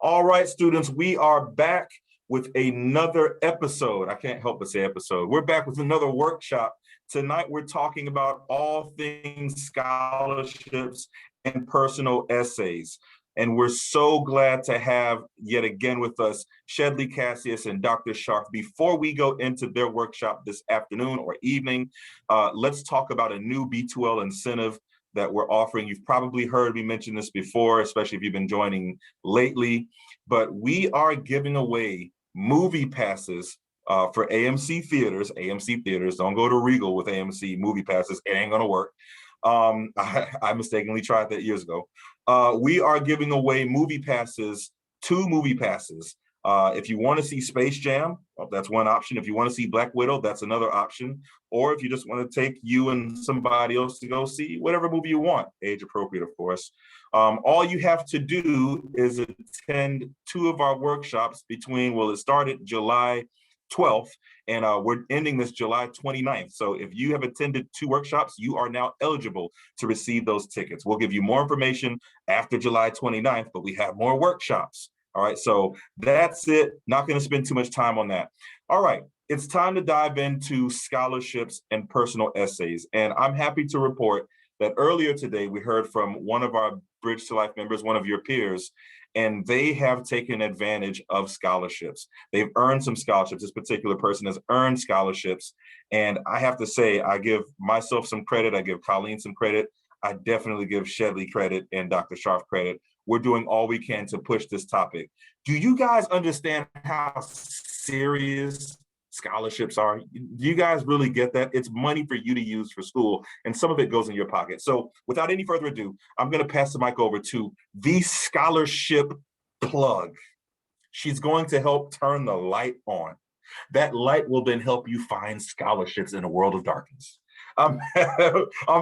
All right, students, we are back with another episode. I can't help but say episode. We're back with another workshop. Tonight, we're talking about all things scholarships and personal essays. And we're so glad to have yet again with us Shedley Cassius and Dr. Sharp. Before we go into their workshop this afternoon or evening, let's talk about a new B2L incentive that we're offering. You've probably heard me mention this before, especially if you've been joining lately, but we are giving away movie passes for AMC theaters. AMC theaters, don't go to Regal with AMC movie passes, it ain't gonna work. I mistakenly tried that years ago. We are giving away movie passes, 2 movie passes. If you want to see Space Jam, that's one option. If you want to see Black Widow, that's another option. Or if you just want to take you and somebody else to go see whatever movie you want, age appropriate, of course. All you have to do is attend 2 of our workshops between, well, it started July 12th, and we're ending this July 29th. So if you have attended 2 workshops, you are now eligible to receive those tickets. We'll give you more information after July 29th, but we have more workshops. All right, so that's it. Not going to spend too much time on that. All right, it's time to dive into scholarships and personal essays. And I'm happy to report that earlier today, we heard from one of our Bridge to Life members, one of your peers, and they have taken advantage of scholarships. They've earned some scholarships. This particular person has earned scholarships. And I have to say, I give myself some credit. I give Colleen some credit. I definitely give Shedley credit and Dr. Sharp credit. We're doing all we can to push this topic. Do you guys understand how serious scholarships are? Do you guys really get that? It's money for you to use for school, and some of it goes in your pocket. So without any further ado, I'm going to pass the mic over to the scholarship plug. She's going to help turn the light on. That light will then help you find scholarships in a world of darkness. I'm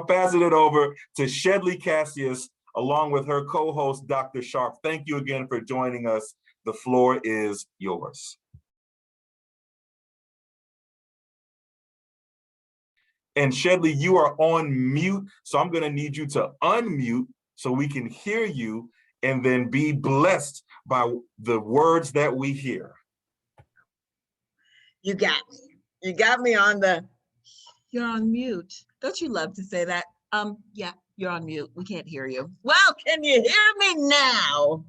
passing it over to Shedley Cassius, along with her co-host, Dr. Sharp. Thank you again for joining us. The floor is yours. And Shedley, you are on mute, so I'm gonna need you to unmute so we can hear you and then be blessed by the words that we hear. You got me. You got me on the, you're on mute. Don't you love to say that? Yeah. You're on mute. We can't hear you. Well, can you hear me now?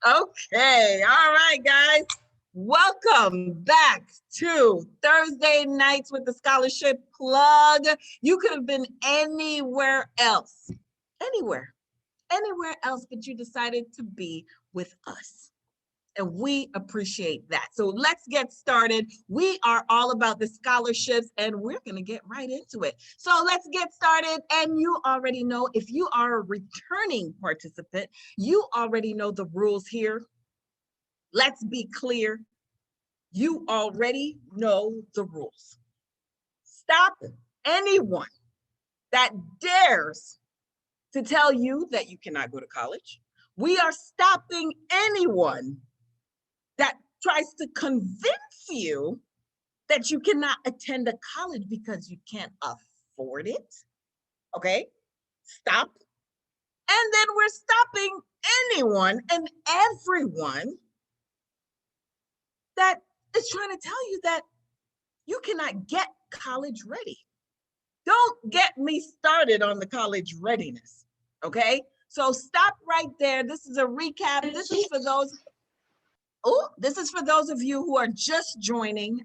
Okay. All right, guys. Welcome back to Thursday Nights with the Scholarship Plug. You could have been anywhere else, anywhere else, but you decided to be with us. And we appreciate that. So let's get started. We are all about the scholarships and we're going to get right into it. So let's get started. And you already know, if you are a returning participant, you already know the rules here. Let's be clear. You already know the rules. Stop anyone that dares to tell you that you cannot go to college. We are stopping anyone that tries to convince you that you cannot attend a college because you can't afford it. Okay, stop. And then we're stopping anyone and everyone that is trying to tell you that you cannot get college ready. Don't get me started on the college readiness, okay? So stop right there. This is a recap. This is for those of you who are just joining.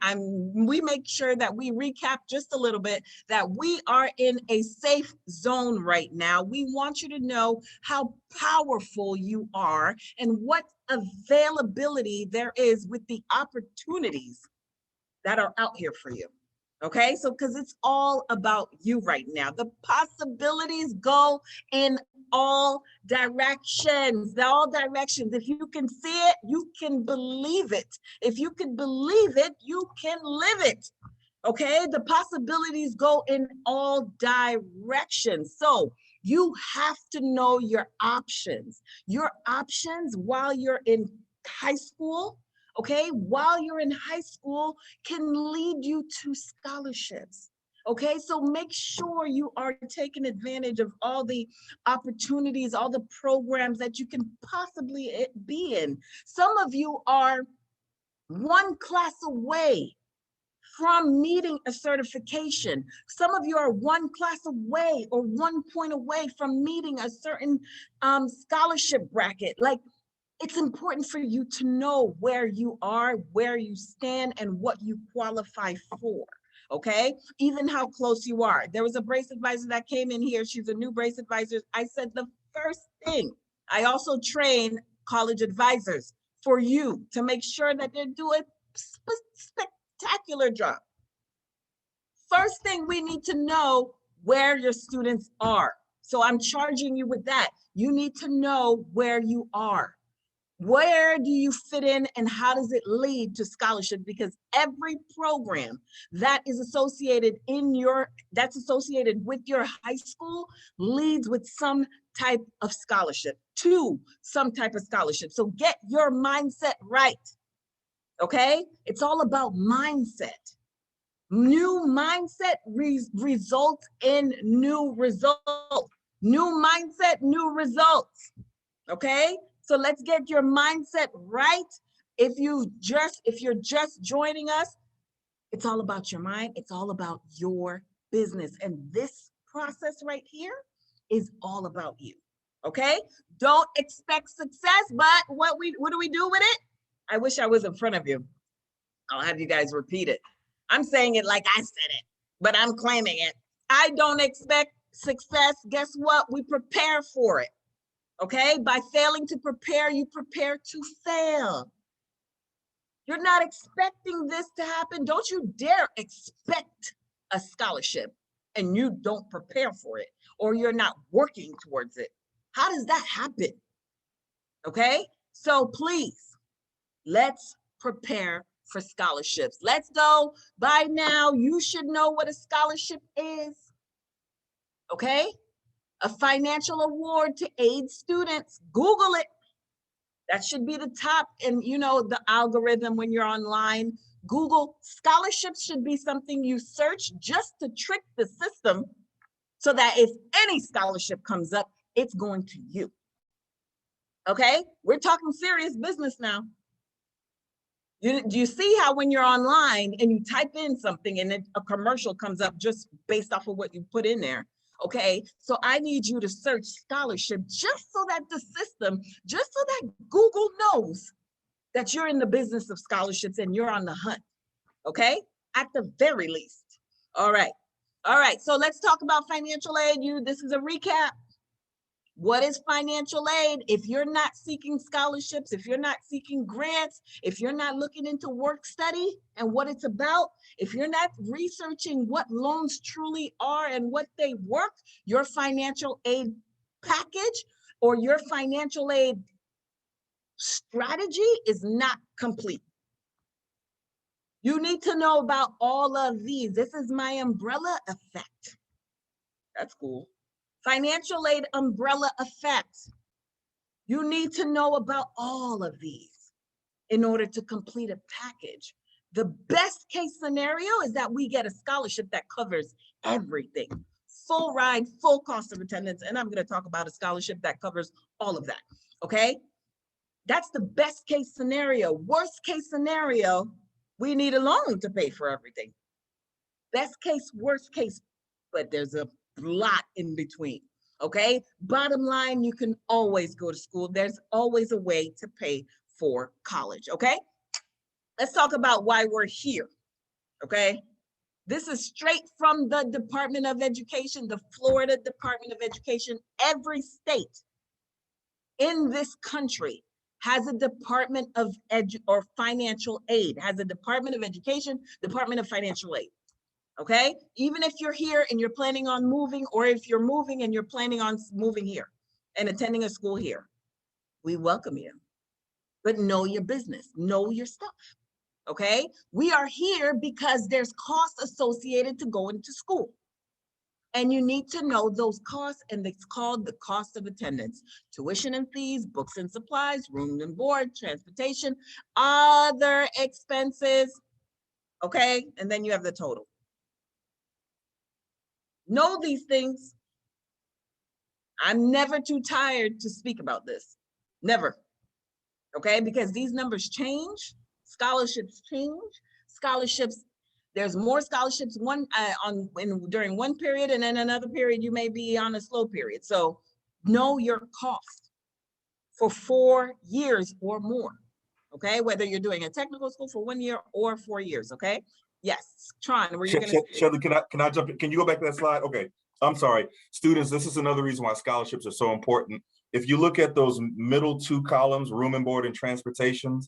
We make sure that we recap just a little bit, that we are in a safe zone right now. We want you to know how powerful you are and what availability there is with the opportunities that are out here for you. Okay, so because it's all about you right now. The possibilities go in all directions. If you can see it, you can believe it. If you can believe it, you can live it. Okay, the possibilities go in all directions. So you have to know your options. Your options while you're in high school, okay, while you're in high school can lead you to scholarships. Okay, so make sure you are taking advantage of all the opportunities, all the programs that you can possibly be in. Some of you are one class away from meeting a certification. Some of you are one class away or 1 point away from meeting a certain scholarship bracket. Like, it's important for you to know where you are, where you stand, and what you qualify for. Okay, even how close you are. There was a brace advisor that came in here. She's a new brace advisor. I said the first thing, I also train college advisors for you to make sure that they're doing spectacular job. First thing, we need to know where your students are. So I'm charging you with that. You need to know where you are. Where do you fit in and how does it lead to scholarship? Because every program that is associated that's associated with your high school leads with some type of scholarship, to some type of scholarship. So get your mindset right, okay? It's all about mindset. New mindset results in new results. New mindset, new results, okay? So let's get your mindset right. If you're just joining us, it's all about your mind. It's all about your business. And this process right here is all about you. Okay? Don't expect success, but what do we do with it? I wish I was in front of you. I'll have you guys repeat it. I'm saying it like I said it, but I'm claiming it. I don't expect success. Guess what? We prepare for it. Okay, by failing to prepare, you prepare to fail. You're not expecting this to happen. Don't you dare expect a scholarship and you don't prepare for it, or you're not working towards it. How does that happen? Okay, so please, let's prepare for scholarships. Let's go. By now, you should know what a scholarship is. Okay, a financial award to aid students. Google it. That should be the top. And you know, the algorithm when you're online, Google scholarships should be something you search just to trick the system so that if any scholarship comes up, it's going to you. Okay, we're talking serious business now. Do you see how when you're online and you type in something and a commercial comes up just based off of what you put in there? Okay, so I need you to search scholarship just so that the system, just so that Google knows that you're in the business of scholarships and you're on the hunt. Okay, at the very least. All right, so let's talk about financial aid. This is a recap. What is financial aid? If you're not seeking scholarships, if you're not seeking grants, if you're not looking into work study and what it's about, if you're not researching what loans truly are and what they work, your financial aid package or your financial aid strategy is not complete. You need to know about all of these. This is my umbrella effect. That's cool. Financial aid umbrella effect. You need to know about all of these in order to complete a package. The best case scenario is that we get a scholarship that covers everything. Full ride, full cost of attendance. And I'm going to talk about a scholarship that covers all of that. Okay? That's the best case scenario. Worst case scenario, we need a loan to pay for everything. Best case, worst case, but there's a lot in between. Okay, bottom line, you can always go to school. There's always a way to pay for college. Okay, let's talk about why we're here. Okay, this is straight from the Department of Education, the Florida Department of Education. Every state in this country has a Department of financial aid, has a Department of Education, Department of Financial Aid. Okay, even if you're here and you're planning on moving, or if you're moving and you're planning on moving here and attending a school here, we welcome you. But know your business, know your stuff. Okay, we are here because there's costs associated to going to school. And you need to know those costs, and it's called the cost of attendance. Tuition and fees, books and supplies, room and board, transportation, other expenses. Okay, and then you have the total. Know these things. I'm never too tired to speak about this. Never. Okay, because these numbers change, scholarships change, scholarships, there's more scholarships during one period, and then another period you may be on a slow period. So know your cost for 4 years or more. Okay, whether you're doing a technical school for 1 year or 4 years. Okay. Yes, Tron, were you going to? Shelly, can I jump in? Can you go back to that slide? Okay, I'm sorry, students. This is another reason why scholarships are so important. If you look at those middle 2 columns, room and board and transportation,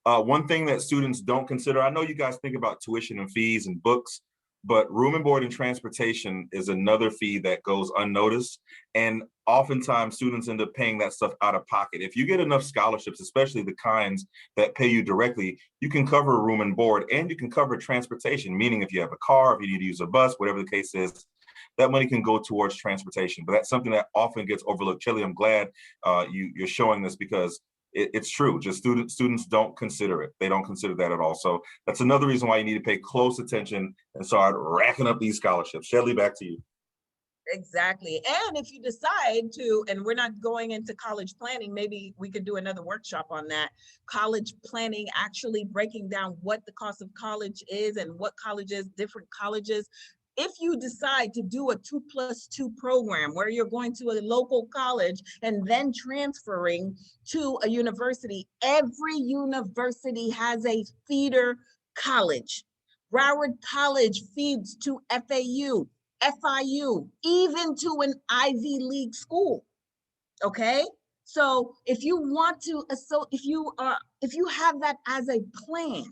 one thing that students don't consider, I know you guys think about tuition and fees and books, but room and board and transportation is another fee that goes unnoticed. And oftentimes students end up paying that stuff out of pocket. If you get enough scholarships, especially the kinds that pay you directly, you can cover room and board and you can cover transportation, meaning if you have a car, if you need to use a bus, whatever the case is, that money can go towards transportation. But that's something that often gets overlooked. Shelly, I'm glad you're showing this because it's true. Just students don't consider it. They don't consider that at all. So that's another reason why you need to pay close attention and start racking up these scholarships. Shelly, back to you. Exactly. And if you decide to, and we're not going into college planning, maybe we could do another workshop on that. College planning, actually breaking down what the cost of college is and what colleges, different colleges. If you decide to do a 2+2 program where you're going to a local college and then transferring to a university, every university has a feeder college. Broward College feeds to FAU, FIU, even to an Ivy League school. Okay, so if you want to, if you have that as a plan,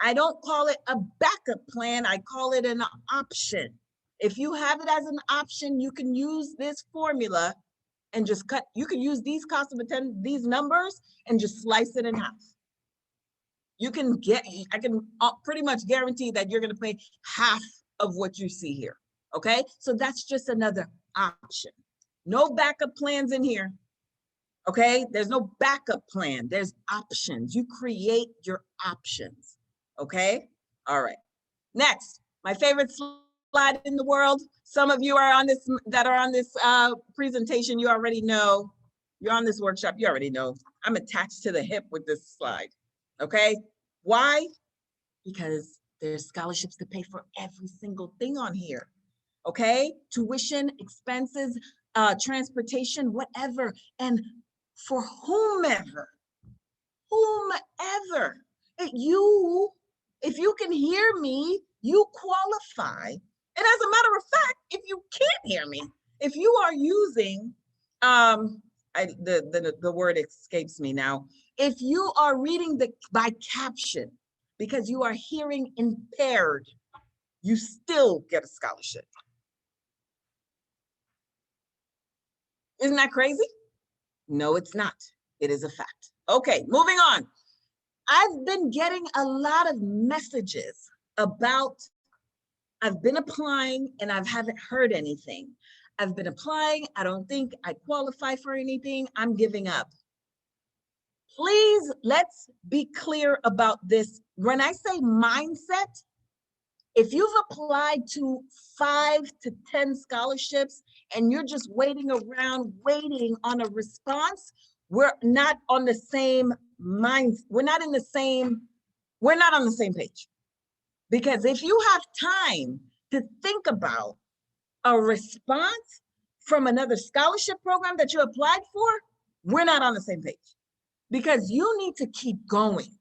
I don't call it a backup plan, I call it an option. If you have it as an option, you can use this formula and just cut, you can use these costs of attendance, these numbers, and just slice it in half. You can get, I can pretty much guarantee that you're gonna pay half of what you see here, okay? So that's just another option. No backup plans in here, okay? There's no backup plan, there's options. You create your options. Okay, all right. Next, my favorite slide in the world. Some of you are on this, that are on this presentation, you already know. You're on this workshop, you already know. I'm attached to the hip with this slide, okay? Why? Because there's scholarships to pay for every single thing on here, okay? Tuition, expenses, transportation, whatever. And for whomever, if you can hear me, you qualify. And as a matter of fact, if you can't hear me, if you are using, the word escapes me now. If you are reading by caption, because you are hearing impaired, you still get a scholarship. Isn't that crazy? No, it's not. It is a fact. Okay, moving on. I've been getting a lot of messages about, I've been applying and I haven't heard anything. I've been applying, I don't think I qualify for anything, I'm giving up. Please, let's be clear about this. When I say mindset, if you've applied to 5 to 10 scholarships and you're just waiting around, waiting on a response, we're not on the same mind. We're not on the same page. Because if you have time to think about a response from another scholarship program that you applied for, we're not on the same page. Because you need to keep going.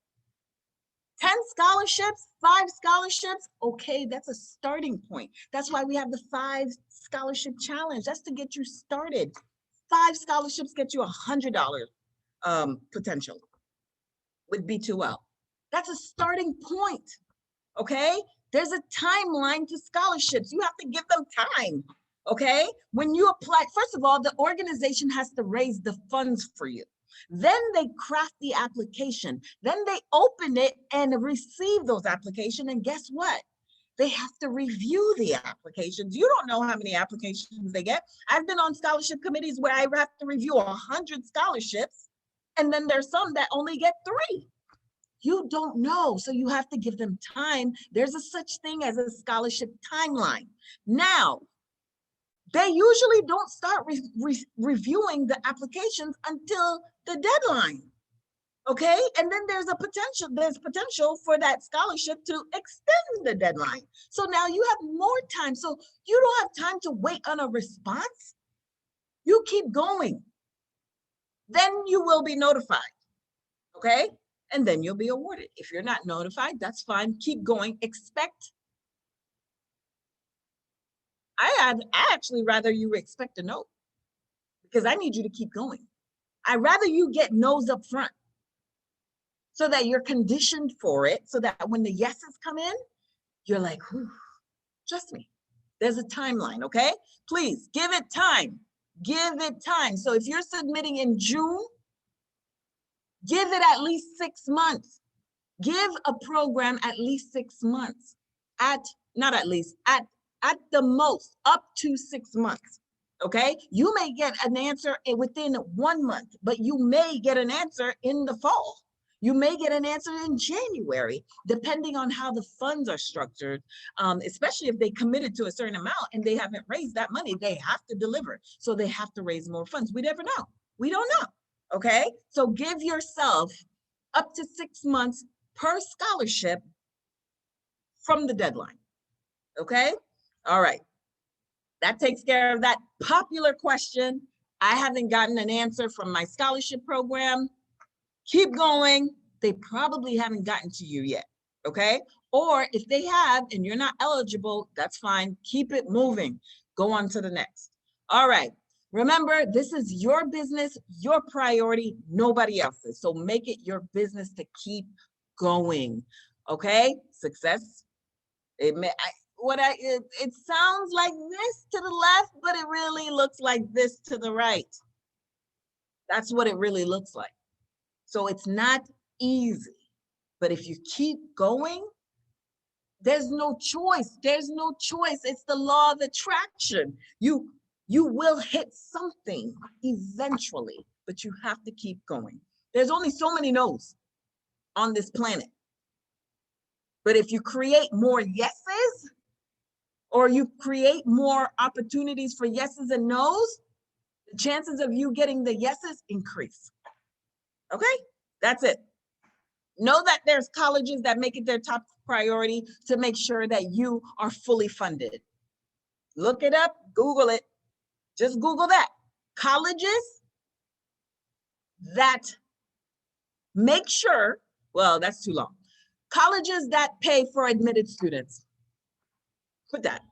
10 scholarships, 5 scholarships, okay, that's a starting point. That's why we have the 5 scholarship challenge. That's to get you started. 5 scholarships get you $100 potential with B2L. That's a starting point, okay? There's a timeline to scholarships. You have to give them time, okay? When you apply, first of all, the organization has to raise the funds for you. Then they craft the application. Then they open it and receive those applications. And guess what? They have to review the applications. You don't know how many applications they get. I've been on scholarship committees where I have to review 100 scholarships. And then there's some that only get 3. You don't know, so you have to give them time. There's a such thing as a scholarship timeline. Now, they usually don't start reviewing the applications until the deadline. Okay, and then there's potential for that scholarship to extend the deadline. So now you have more time. So you don't have time to wait on a response. You keep going. Then you will be notified. Okay, and then you'll be awarded. If you're not notified, that's fine. Keep going. I actually rather you expect a no, because I need you to keep going. I'd rather you get no's up front so that you're conditioned for it, so that when the yeses come in, you're like, trust me, there's a timeline, okay? Please give it time. Give it time. So if you're submitting in June, give it at least 6 months. Give a program at least 6 months. Not at least, at the most, up to 6 months. Okay, you may get an answer within 1 month, but you may get an answer in the fall. You may get an answer in January, depending on how the funds are structured, especially if they committed to a certain amount and they haven't raised that money, they have to deliver. So they have to raise more funds. We never know. We don't know. Okay, so give yourself up to 6 months per scholarship from the deadline. Okay, all right. That takes care of that popular question. I haven't gotten an answer from my scholarship program. Keep going. They probably haven't gotten to you yet, okay? Or if they have and you're not eligible, that's fine. Keep it moving. Go on to the next. All right. Remember, this is your business, your priority, nobody else's. So make it your business to keep going, okay? Success. It sounds like this to the left, but it really looks like this to the right. That's what it really looks like. So it's not easy, but if you keep going, there's no choice. There's no choice. It's the law of attraction. You will hit something eventually, but you have to keep going. There's only so many no's on this planet. But if you create more yeses, or you create more opportunities for yeses and nos, the chances of you getting the yeses increase. Okay, that's it. Know that there's colleges that make it their top priority to make sure that you are fully funded. Look it up, Google it. Just Google that. Colleges that make sure, well, that's too long. Colleges that pay for admitted students. Put that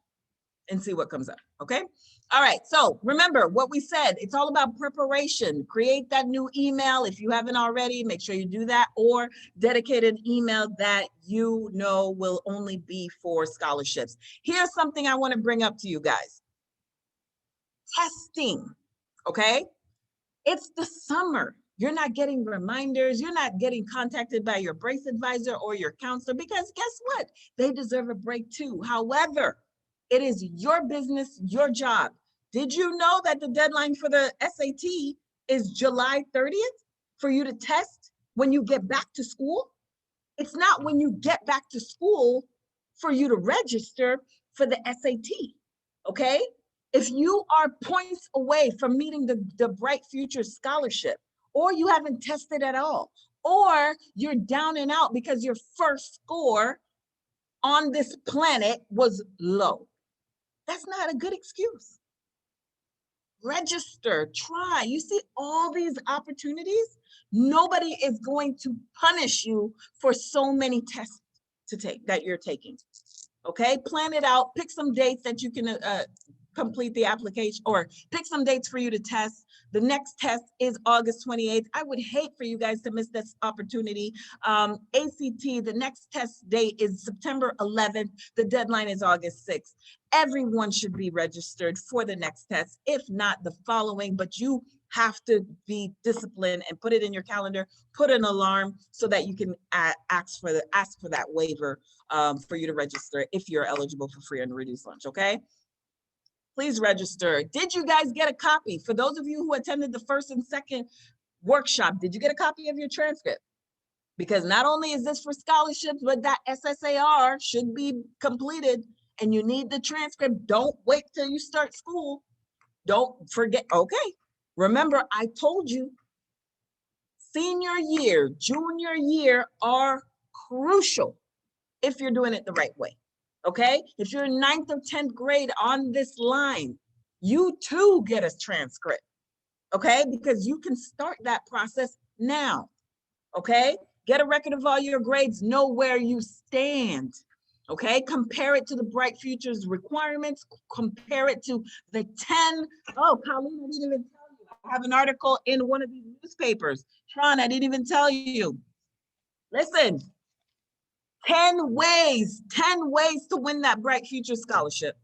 and see what comes up, okay? All right, so remember what we said, it's all about preparation. Create that new email. If you haven't already, make sure you do that, or dedicate an email that you know will only be for scholarships. Here's something I want to bring up to you guys. Testing, okay? It's the summer. You're not getting reminders. You're not getting contacted by your brace advisor or your counselor, because guess what? They deserve a break too. However, it is your business, your job. Did you know that the deadline for the SAT is July 30th for you to test when you get back to school? It's not when you get back to school for you to register for the SAT, okay? If you are points away from meeting the Bright Future Scholarship, or you haven't tested at all, or you're down and out because your first score on this planet was low, that's not a good excuse. Register, try. You see all these opportunities. Nobody is going to punish you for so many tests to take that you're taking. Okay, plan it out. Pick some dates that you can complete the application, or pick some dates for you to test. The next test is August 28th. I would hate for you guys to miss this opportunity. ACT, the next test date is September 11th. The deadline is August 6th. Everyone should be registered for the next test, if not the following, but you have to be disciplined and put it in your calendar, put an alarm so that you can ask for that waiver for you to register if you're eligible for free and reduced lunch, okay? Please register. Did you guys get a copy? For those of you who attended the first and second workshop, did you get a copy of your transcript? Because not only is this for scholarships, but that SSAR should be completed and you need the transcript. Don't wait till you start school. Don't forget, okay. Remember, I told you senior year, junior year are crucial if you're doing it the right way, okay? If you're in 9th or 10th grade on this line, you too get a transcript, okay? Because you can start that process now, okay? Get a record of all your grades, know where you stand, okay? Compare it to the Bright Futures requirements, compare it to the 10, oh, Colleen, I didn't even tell you. I have an article in one of these newspapers. Sean, I didn't even tell you. Listen, 10 ways to win that Bright Future Scholarship,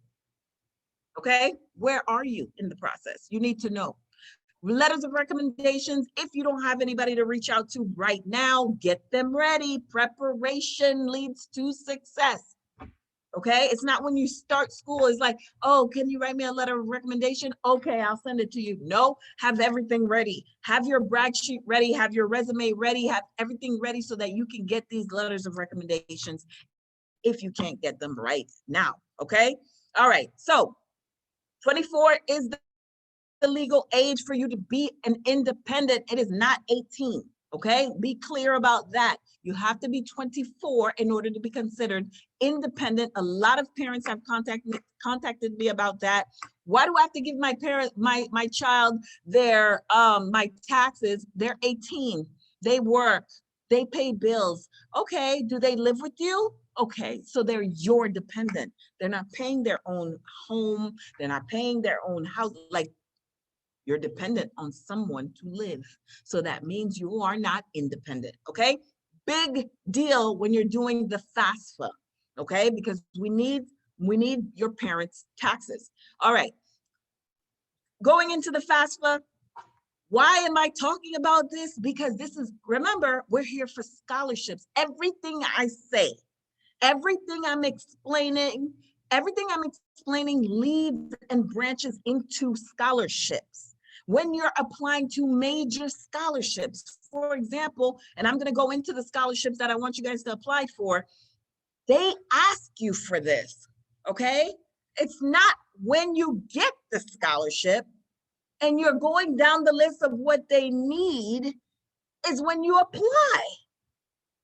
okay? Where are you in the process? You need to know. Letters of recommendations, if you don't have anybody to reach out to right now, get them ready. Preparation leads to success, okay? It's not when you start school, it's like, oh, can you write me a letter of recommendation? Okay, I'll send it to you. No, have everything ready. Have your brag sheet ready, have your resume ready, have everything ready so that you can get these letters of recommendations if you can't get them right now, okay? All right, so 24 is the legal age for you to be an independent. It is not 18, okay? Be clear about that. You have to be 24 in order to be considered independent. A lot of parents have contacted me about that. Why do I have to give my child their my taxes? They're 18. They work. They pay bills. Okay, do they live with you? Okay, so they're your dependent. They're not paying their own home. They're not paying their own house. Like, you're dependent on someone to live. So that means you are not independent, okay? Big deal when you're doing the FAFSA, okay? Because we need your parents' taxes. All right, going into the FAFSA, why am I talking about this? Because this is, remember, we're here for scholarships. Everything I say, everything I'm explaining leads and branches into scholarships. When you're applying to major scholarships, for example, and I'm going to go into the scholarships that I want you guys to apply for, they ask you for this, okay? It's not when you get the scholarship and you're going down the list of what they need, is when you apply.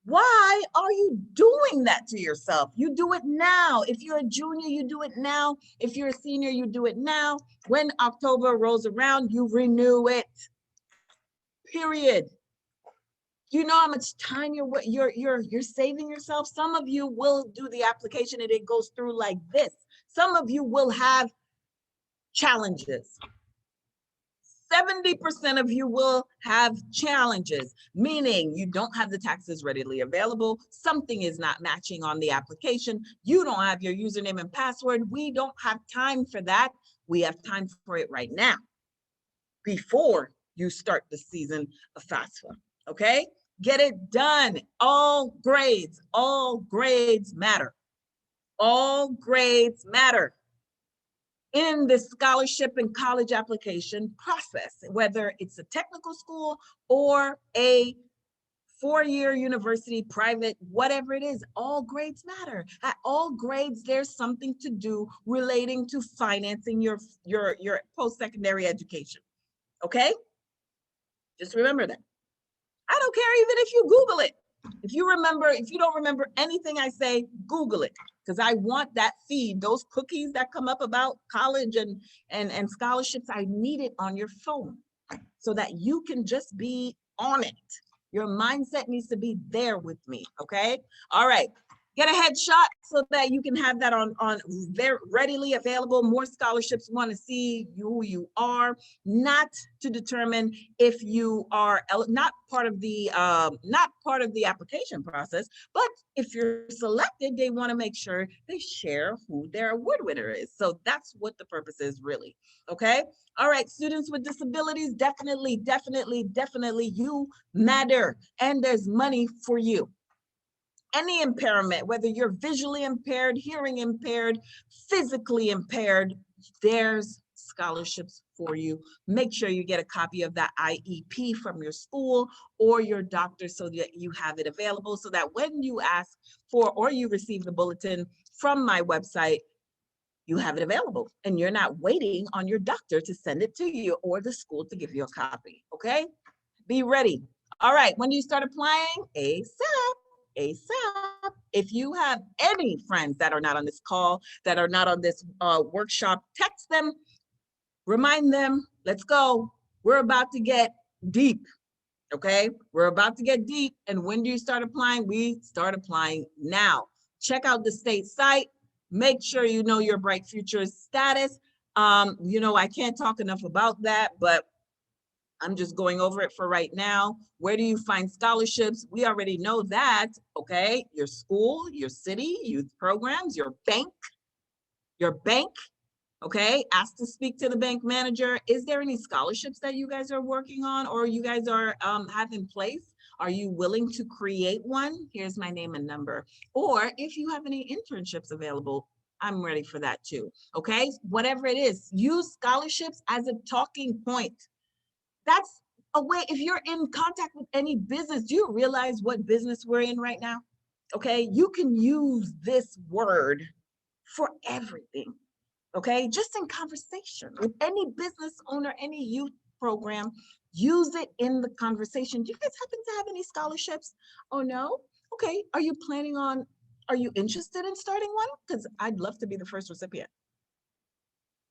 Why are you doing that to yourself? You do it now. If you're a junior, you do it now. If you're a senior, you do it now. When October rolls around, you renew it, period. You know how much time you're saving yourself? Some of you will do the application and it goes through like this. Some of you will have challenges. 70% of you will have challenges, meaning you don't have the taxes readily available. Something is not matching on the application. You don't have your username and password. We don't have time for that. We have time for it right now before you start the season of FAFSA, okay? Get it done. All grades matter. All grades matter in the scholarship and college application process, whether it's a technical school or a four-year university, private, whatever it is, all grades matter. At all grades, there's something to do relating to financing your post-secondary education, okay? Just remember that. I don't care even if you Google it. If you don't remember anything I say, Google it, because I want that feed, those cookies that come up about college and scholarships, I need it on your phone so that you can just be on it. Your mindset needs to be there with me, okay? All right, get a headshot so that you can have that on very readily available. More scholarships want to see who you are, not to determine if you are not part of the application process, but if you're selected, they want to make sure they share who their award winner is. So that's what the purpose is, really. Okay. All right, students with disabilities, definitely you matter, and there's money for you. Any impairment, whether you're visually impaired, hearing impaired, physically impaired, there's scholarships for you. Make sure you get a copy of that IEP from your school or your doctor so that you have it available, so that when you ask for or you receive the bulletin from my website, you have it available and you're not waiting on your doctor to send it to you or the school to give you a copy, okay? Be ready. All right, when do you start applying? ASAP. ASAP. If you have any friends that are not on this call, that are not on this workshop, text them, remind them, let's go. We're about to get deep, okay? We're about to get deep. And when do you start applying? We start applying now. Check out the state site. Make sure you know your Bright Futures status. I can't talk enough about that, but I'm just going over it for right now. Where do you find scholarships? We already know that, okay? Your school, your city, youth programs, your bank, okay? Ask to speak to the bank manager. Is there any scholarships that you guys are working on or you guys are have in place? Are you willing to create one? Here's my name and number. Or if you have any internships available, I'm ready for that too, okay? Whatever it is, use scholarships as a talking point. That's a way, if you're in contact with any business, do you realize what business we're in right now? Okay, you can use this word for everything, okay? Just in conversation with any business owner, any youth program, use it in the conversation. Do you guys happen to have any scholarships? Oh no? Okay, are you interested in starting one? Because I'd love to be the first recipient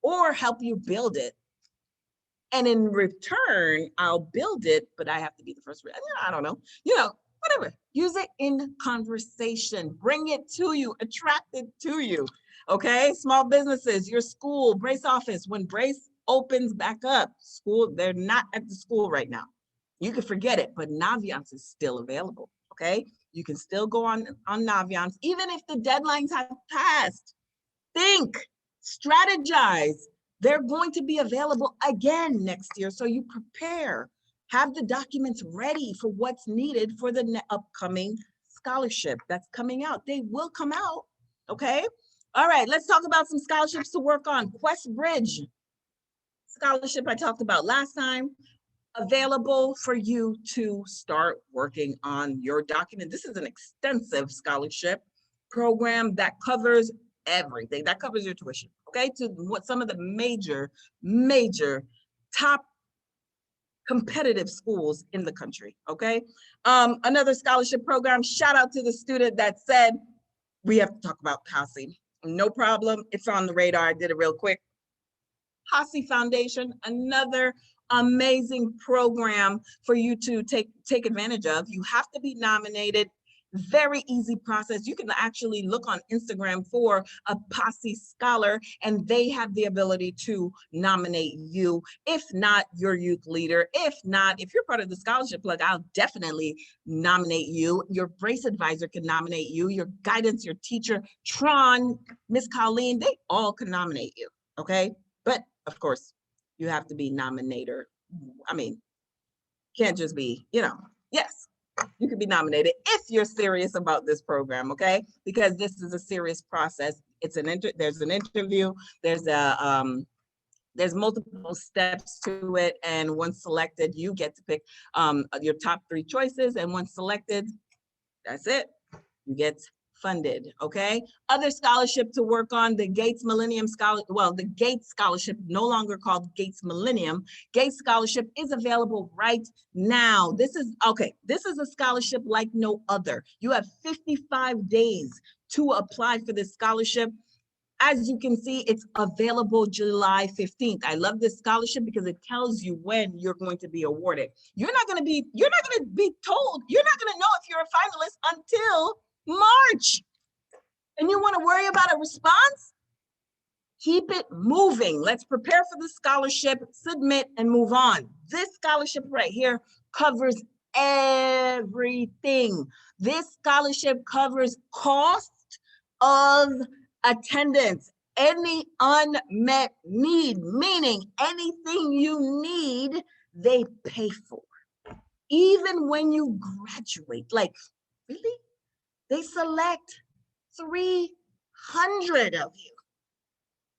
or help you build it. And in return, I'll build it, but I have to be the first. I don't know, whatever. Use it in conversation. Bring it to you, attract it to you. Okay, small businesses, your school, Brace office. When Brace opens back up, school, they're not at the school right now. You can forget it, but Naviance is still available. Okay, you can still go on Naviance, even if the deadlines have passed. Think, strategize. They're going to be available again next year, so you prepare. Have the documents ready for what's needed for the upcoming scholarship that's coming out. They will come out, okay? All right, let's talk about some scholarships to work on. Quest Bridge scholarship I talked about last time, available for you to start working on your document. This is an extensive scholarship program that covers everything. That covers your tuition, okay? To what some of the major top competitive schools in the country, okay? Another scholarship program, shout out to the student that said, we have to talk about Posse. No problem, it's on the radar, I did it real quick. Posse Foundation, another amazing program for you to take advantage of. You have to be nominated. Very easy process. You can actually look on Instagram for a Posse Scholar and they have the ability to nominate you. If not, your youth leader. If not, if you're part of the scholarship plug, I'll definitely nominate you. Your Brace advisor can nominate you. Your guidance, your teacher, Tron, Miss Colleen, they all can nominate you, okay? But of course, you have to be nominator. I mean, can't just be, yes, you can be nominated if you're serious about this program, okay? Because this is a serious process. It's there's an interview, there's multiple steps to it, and once selected, you get to pick your top 3 choices, and once selected, that's it, you get funded, okay? Other scholarship to work on, the Gates Millennium Scholarship, the Gates Scholarship, no longer called Gates Millennium. Gates Scholarship is available right now. This is a scholarship like no other. You have 55 days to apply for this scholarship. As you can see, it's available July 15th. I love this scholarship because it tells you when you're going to be awarded. You're not going to be told, you're not going to know if you're a finalist until March. And you want to worry about a response? Keep it moving. Let's prepare for the scholarship, submit, and move on. This scholarship right here covers everything. This scholarship covers cost of attendance, any unmet need, meaning anything you need, they pay for. Even when you graduate, like, really? They select 300 of you.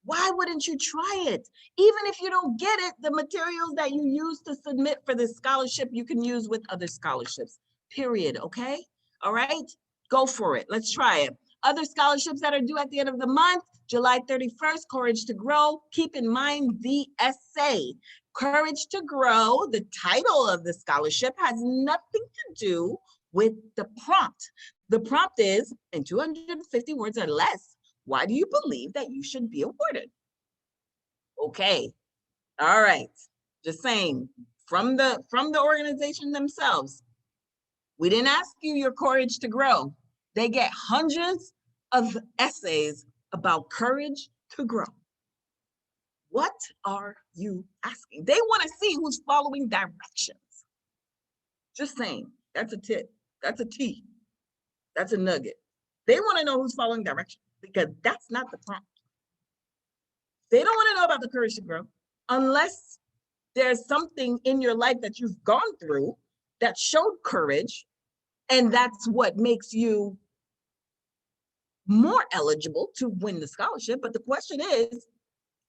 Why wouldn't you try it? Even if you don't get it, the materials that you use to submit for this scholarship, you can use with other scholarships, period, okay? All right, go for it, let's try it. Other scholarships that are due at the end of the month, July 31st, Courage to Grow. Keep in mind the essay. Courage to Grow, the title of the scholarship, has nothing to do with the prompt. The prompt is, in 250 words or less, why do you believe that you should be awarded? Okay, all right, just saying, from the organization themselves, we didn't ask you your courage to grow. They get hundreds of essays about courage to grow. What are you asking? They want to see who's following directions. Just saying, that's a tip, that's a T, that's a nugget. They want to know who's following directions because that's not the prompt. They don't want to know about the courage to grow unless there's something in your life that you've gone through that showed courage, and that's what makes you more eligible to win the scholarship. But the question is,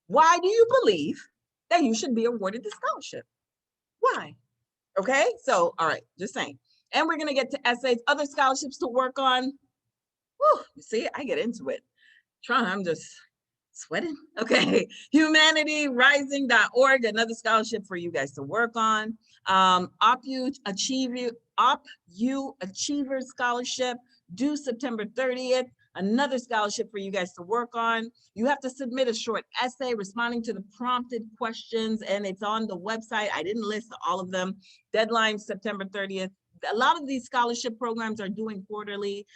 why do you believe that you should be awarded the scholarship? Why? Okay, so all right, just saying. And we're gonna get to essays, other scholarships to work on. Whew, you see, I get into it. I'm just sweating. Okay, humanityrising.org, another scholarship for you guys to work on. OpU Achiever Scholarship, due September 30th. Another scholarship for you guys to work on. You have to submit a short essay responding to the prompted questions, and it's on the website. I didn't list all of them. Deadline September 30th. A lot of these scholarship programs are doing quarterly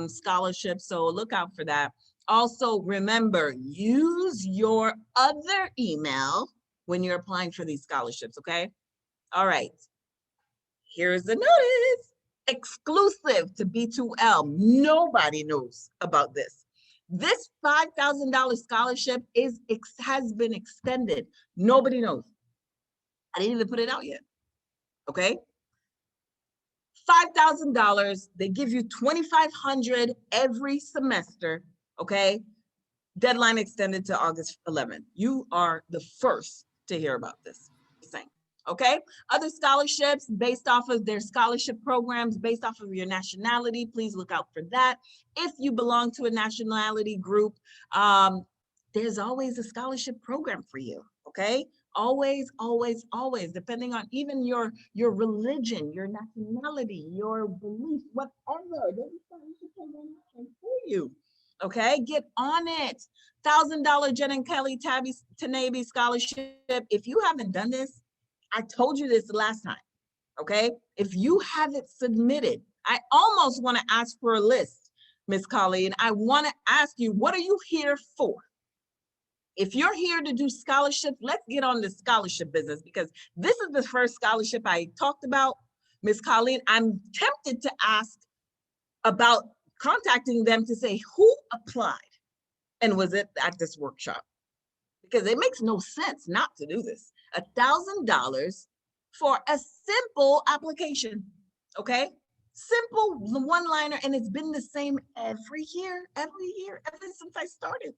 scholarships, so look out for that. Also, remember, use your other email when you're applying for these scholarships, okay? All right, here's the notice. Exclusive to B2L. Nobody knows about this. This $5,000 scholarship has been extended. Nobody knows. I didn't even put it out yet, okay? $5,000, they give you $2,500 every semester, okay? Deadline extended to August 11th. You are the first to hear about this. Same. Okay, other scholarships based off of their scholarship programs, based off of your nationality, please look out for that. If you belong to a nationality group, there's always a scholarship program for you, okay? Always, always, always, depending on even your religion, your nationality, your belief, whatever, there's a scholarship program for you. Okay, get on it. $1,000 Jen and Kelly Tabby Tanabe scholarship. If you haven't done this, I told you this last time, okay? If you have it submitted, I almost want to ask for a list, Miss Colleen. I want to ask you, what are you here for? If you're here to do scholarships, let's get on the scholarship business, because this is the first scholarship I talked about, Miss Colleen. I'm tempted to ask about contacting them to say who applied and was it at this workshop, because it makes no sense not to do this. $1,000 for a simple application, okay? Simple one-liner, and it's been the same every year, ever since I started,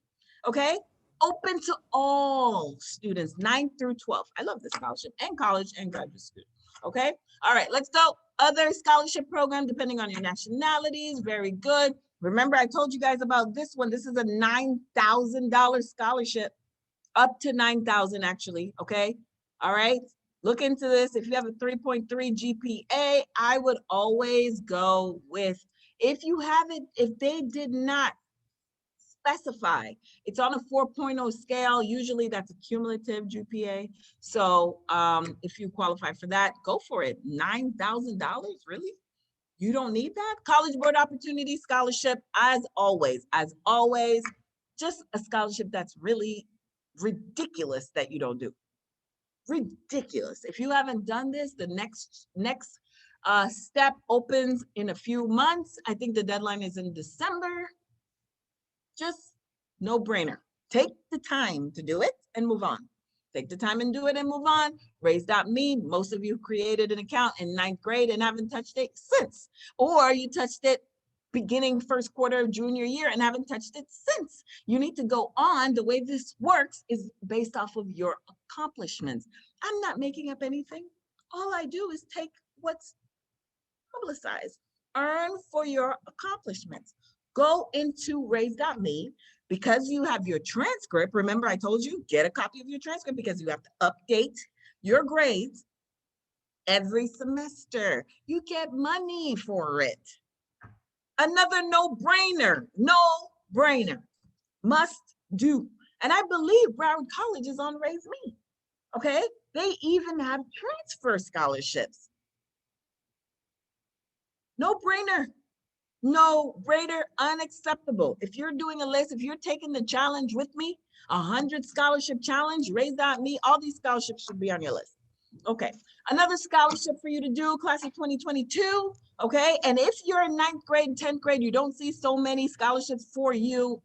okay? Open to all students, 9th through 12th. I love this scholarship, and college and graduate student, okay? All right, let's go. Other scholarship program, depending on your nationalities, very good. Remember, I told you guys about this one. This is a $9,000 scholarship. Up to 9,000 actually, okay? All right, look into this. If you have a 3.3 GPA, I would always go with, if you have it, if they did not specify, it's on a 4.0 scale, usually that's a cumulative GPA. So if you qualify for that, go for it. $9,000, really? You don't need that? College Board Opportunity Scholarship, as always, just a scholarship that's really ridiculous that you don't do. Ridiculous. If you haven't done this, the next step opens in a few months. I think the deadline is in December. Just no brainer. Take the time to do it and move on. Take the time and do it and move on. Raise.me, most of you created an account in 9th grade and haven't touched it since. Or you touched it beginning first quarter of junior year and haven't touched it since. You need to go on. The way this works is based off of your accomplishments. I'm not making up anything. All I do is take what's publicized. Earn for your accomplishments. Go into raise.me because you have your transcript. Remember, I told you, get a copy of your transcript because you have to update your grades every semester. You get money for it. Another no-brainer, must do. And I believe Broward College is on Raise Me, okay? They even have transfer scholarships. No-brainer, unacceptable. If you're doing a list, if you're taking the challenge with me, 100 scholarship challenge, Raise.me, all these scholarships should be on your list. Okay, another scholarship for you to do, class of 2022, okay? And if you're in 9th grade, 10th grade, you don't see so many scholarships for you,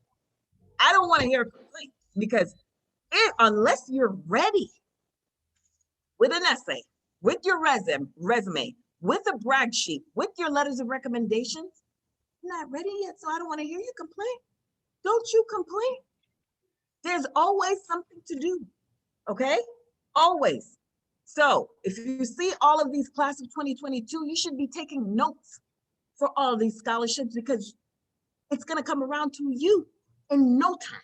I don't want to hear a complaint because unless you're ready with an essay, with your resume, with a brag sheet, with your letters of recommendations, I'm not ready yet, so I don't want to hear you complain. Don't you complain. There's always something to do, okay? Always. So if you see all of these class of 2022, you should be taking notes for all of these scholarships because it's going to come around to you in no time.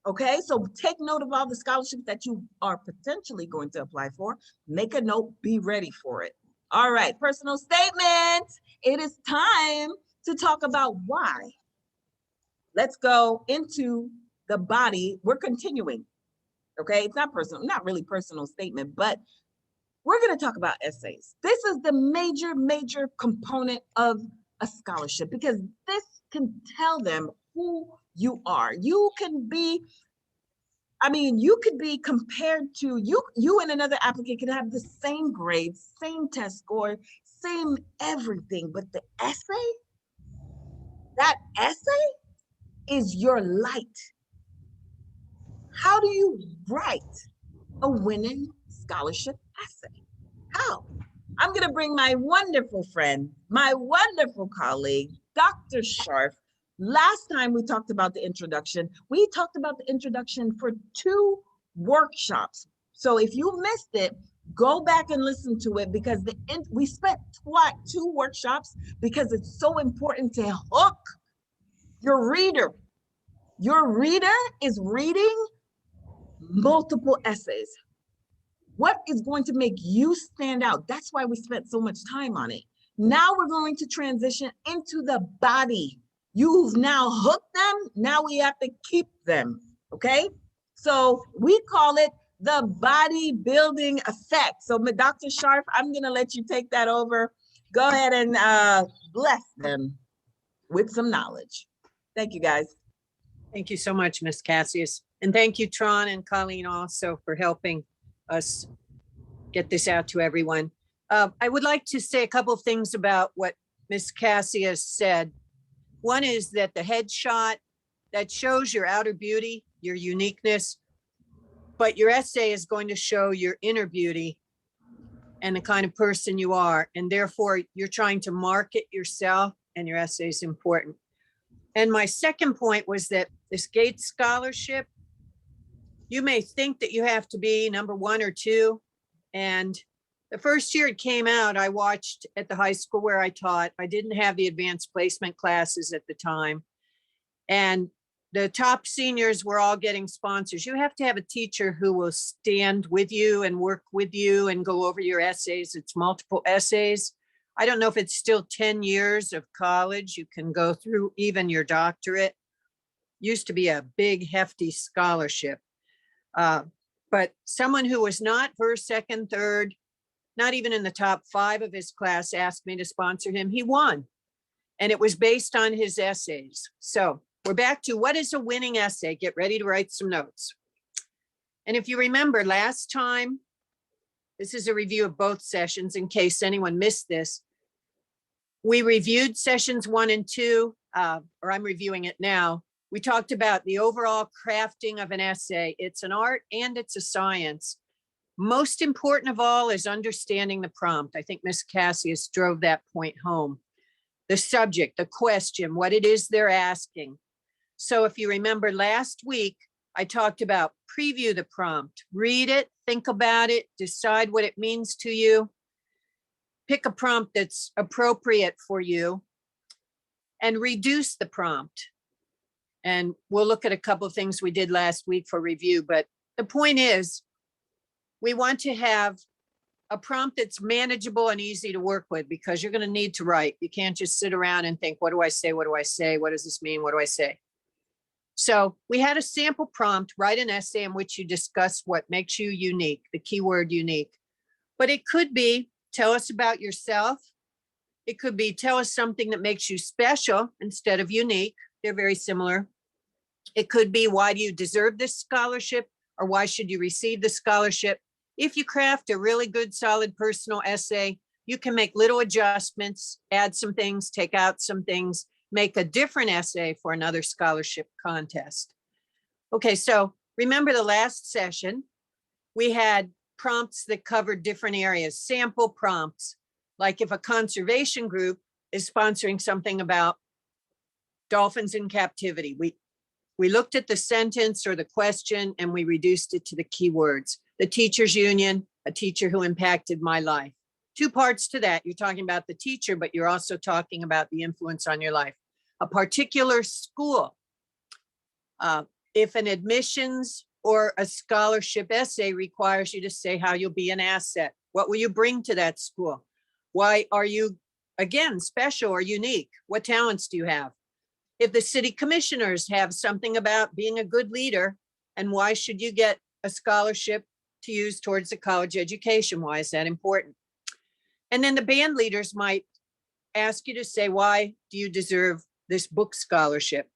Okay, so take note of all the scholarships that you are potentially going to apply for. Make a note, be ready for it. All right, personal statement. It is time to talk about why. Let's go into the body. We're continuing. Okay, it's not personal, not really personal statement, but we're going to talk about essays. This is the major component of a scholarship because this can tell them who you are. You can be, you could be compared to, you and another applicant can have the same grades, same test score, same everything, but the essay, that essay is your light. How do you write a winning scholarship essay? How? I'm going to bring my wonderful friend, my wonderful colleague, Dr. Scharf. Last time we talked about the introduction, we talked about the introduction for 2 workshops. So if you missed it, go back and listen to it because we spent 2 workshops because it's so important to hook your reader. Your reader is reading multiple essays. What is going to make you stand out? That's why we spent so much time on it. Now we're going to transition into the body. You've now hooked them. Now we have to keep them, okay? So we call it the body building effect. So Dr. Scharf, I'm gonna let you take that over. Go ahead and bless them with some knowledge. Thank you, guys. Thank you so much, Ms. Cassius. And thank you, Tron and Colleen, also for helping us get this out to everyone. I would like to say a couple of things about what Ms. Cassius said. One is that the headshot, that shows your outer beauty, your uniqueness, but your essay is going to show your inner beauty and the kind of person you are. And therefore, you're trying to market yourself and your essay is important. And my second point was that this Gates Scholarship, you may think that you have to be number 1 or 2. And the first year it came out, I watched at the high school where I taught. I didn't have the advanced placement classes at the time. And the top seniors were all getting sponsors. You have to have a teacher who will stand with you and work with you and go over your essays. It's multiple essays. I don't know if it's still 10 years of college. You can go through even your doctorate. Used to be a big, hefty scholarship. But someone who was not first, second, third, not even in the top 5 of his class asked me to sponsor him. He won. And it was based on his essays. So we're back to what is a winning essay? Get ready to write some notes. And if you remember last time, this is a review of both sessions in case anyone missed this. We reviewed sessions 1 and 2, or I'm reviewing it now. We talked about the overall crafting of an essay. It's an art and it's a science. Most important of all is understanding the prompt. I think Ms. Cassius drove that point home. the subject, the question, what it is they're asking. So if you remember last week, I talked about preview the prompt, read it, think about it, decide what it means to you, pick a prompt that's appropriate for you, and reduce the prompt. And we'll look at a couple of things we did last week for review, but the point is, we want to have a prompt that's manageable and easy to work with, because you're going to need to write. You can't just sit around and think, what do I say? What do I say? What does this mean? What do I say? So we had a sample prompt, write an essay in which you discuss what makes you unique, the keyword unique. But it could be, tell us about yourself. It could be, tell us something that makes you special instead of unique. They're very similar. It could be, why do you deserve this scholarship, or why should you receive the scholarship? If you craft a really good, solid personal essay, you can make little adjustments, add some things, take out some things, make a different essay for another scholarship contest. Okay, so remember the last session, we had prompts that covered different areas, sample prompts, like if a conservation group is sponsoring something about dolphins in captivity, we looked at the sentence or the question and we reduced it to the keywords. The teachers union, a teacher who impacted my life. Two parts to that. You're talking about the teacher, but you're also talking about the influence on your life. A particular school. If an admissions or a scholarship essay requires you to say how you'll be an asset, what will you bring to that school? Why are you, again, special or unique? What talents do you have? If the city commissioners have something about being a good leader, and why should you get a scholarship to use towards the college education? Why is that important? And then the band leaders might ask you to say, why do you deserve this book scholarship?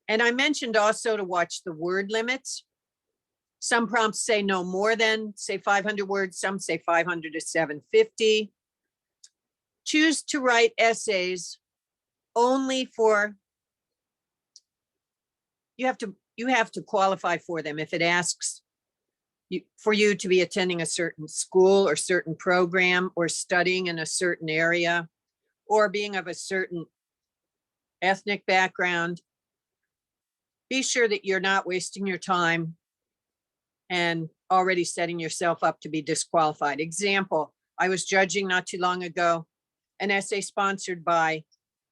And I mentioned also to watch the word limits. Some prompts say no more than, say, 500 words. Some say 500 to 750. Choose to write essays only for, you have to qualify for them. If it asks for you to be attending a certain school or certain program, or studying in a certain area, or being of a certain ethnic background, be sure that you're not wasting your time and already setting yourself up to be disqualified. Example, I was judging not too long ago an essay sponsored by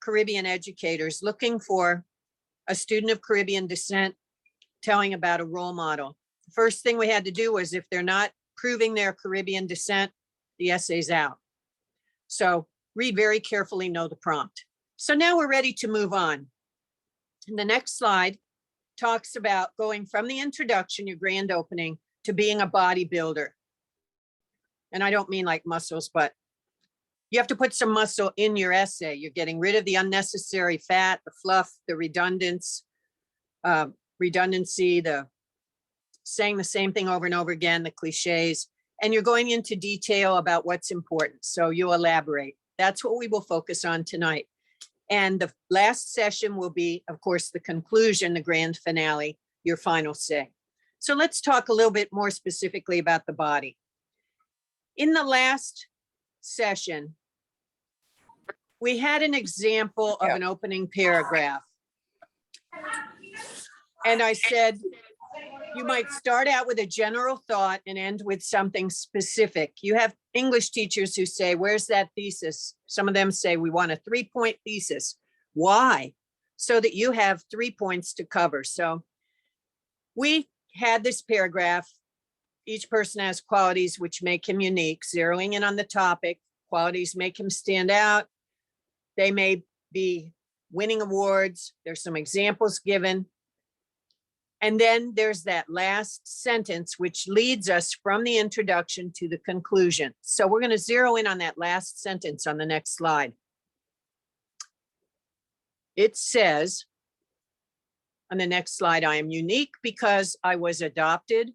Caribbean educators looking for a student of Caribbean descent telling about a role model. The first thing we had to do was, if they're not proving their Caribbean descent, the essay's out. So read very carefully, know the prompt. So now we're ready to move on. And the next slide talks about going from the introduction, your grand opening, to being a bodybuilder. And I don't mean like muscles, but you have to put some muscle in your essay. You're getting rid of the unnecessary fat, the fluff, the redundancy, the saying the same thing over and over again, the cliches, and you're going into detail about what's important. So you elaborate. That's what we will focus on tonight. And the last session will be, of course, the conclusion, the grand finale, your final say. So let's talk a little bit more specifically about the body. In the last session, we had an example of an opening paragraph. And I said, you might start out with a general thought and end with something specific. You have English teachers who say, where's that thesis? Some of them say, we want a 3-point thesis. Why? So that you have 3 points to cover. So we had this paragraph. Each person has qualities which make him unique, zeroing in on the topic. Qualities make him stand out. They may be winning awards. There's some examples given. And then there's that last sentence, which leads us from the introduction to the conclusion. So we're going to zero in on that last sentence on the next slide. It says on the next slide, I am unique because I was adopted.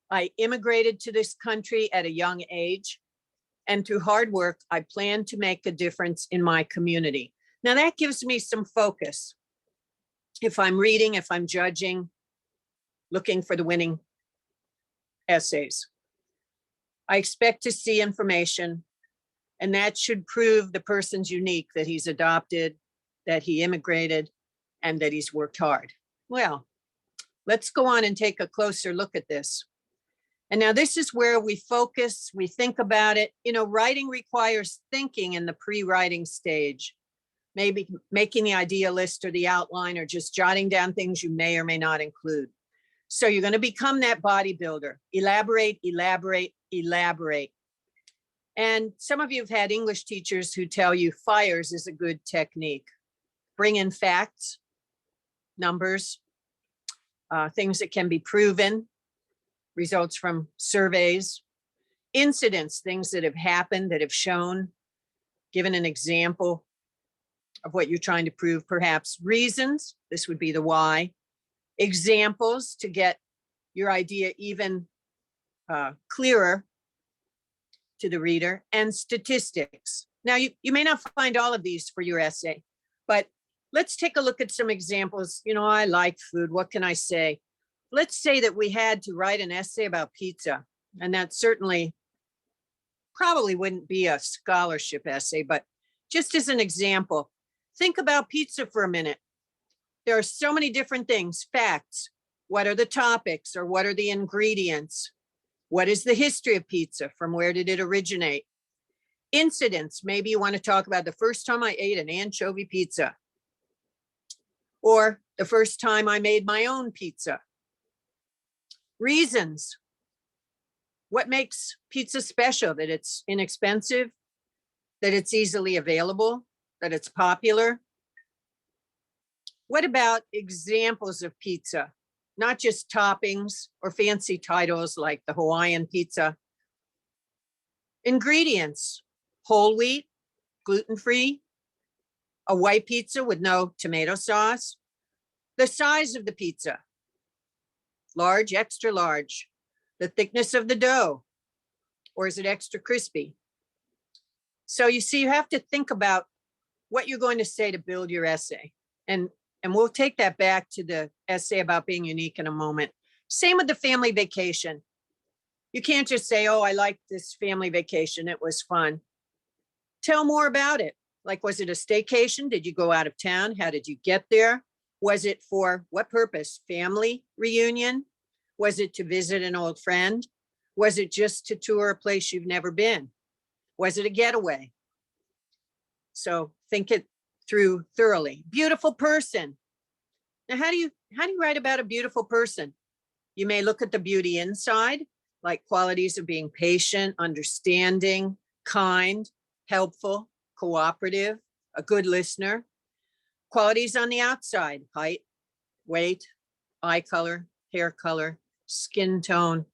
I immigrated to this country at a young age, and through hard work, I plan to make a difference in my community. Now that gives me some focus. If I'm reading, if I'm judging, looking for the winning essays, I expect to see information And that should prove the person's unique, that he's adopted, that he immigrated, and that he's worked hard. Well, let's go on and take a closer look at this. And now this is where we focus, we think about it. You know, writing requires thinking in the pre-writing stage, maybe making the idea list or the outline, or just jotting down things you may or may not include. So you're going to become that bodybuilder. Elaborate, elaborate, elaborate. And some of you have had English teachers who tell you fires is a good technique. Bring in facts, numbers, things that can be proven, results from surveys, incidents, things that have happened, that have shown, given an example of what you're trying to prove, perhaps reasons, this would be the why, examples to get your idea even clearer to the reader, and statistics. Now, you may not find all of these for your essay, but let's take a look at some examples. You know, I like food. What can I say? Let's say that we had to write an essay about pizza, and that certainly probably wouldn't be a scholarship essay, but just as an example, think about pizza for a minute. There are so many different things, facts. What are the topics, or what are the ingredients? What is the history of pizza? From where did it originate? Incidents, maybe you want to talk about the first time I ate an anchovy pizza, or the first time I made my own pizza. Reasons, what makes pizza special? That it's inexpensive, that it's easily available, that it's popular. What about examples of pizza? Not just toppings or fancy titles like the Hawaiian pizza. Ingredients, whole wheat, gluten-free, a white pizza with no tomato sauce. The size of the pizza, large, extra large. The thickness of the dough, or is it extra crispy? So you see, you have to think about what you're going to say to build your essay. And we'll take that back to the essay about being unique in a moment. Same with the family vacation. You can't just say, oh, I liked this family vacation, it was fun. Tell more about it. Like, was it a staycation? Did you go out of town? How did you get there? Was it for what purpose? Family reunion? Was it to visit an old friend? Was it just to tour a place you've never been? Was it a getaway? So think it through thoroughly. Beautiful person. Now, how do you write about a beautiful person? You may look at the beauty inside, like qualities of being patient, understanding, kind, helpful, cooperative, a good listener. Qualities on the outside, height, weight, eye color, hair color, skin tone.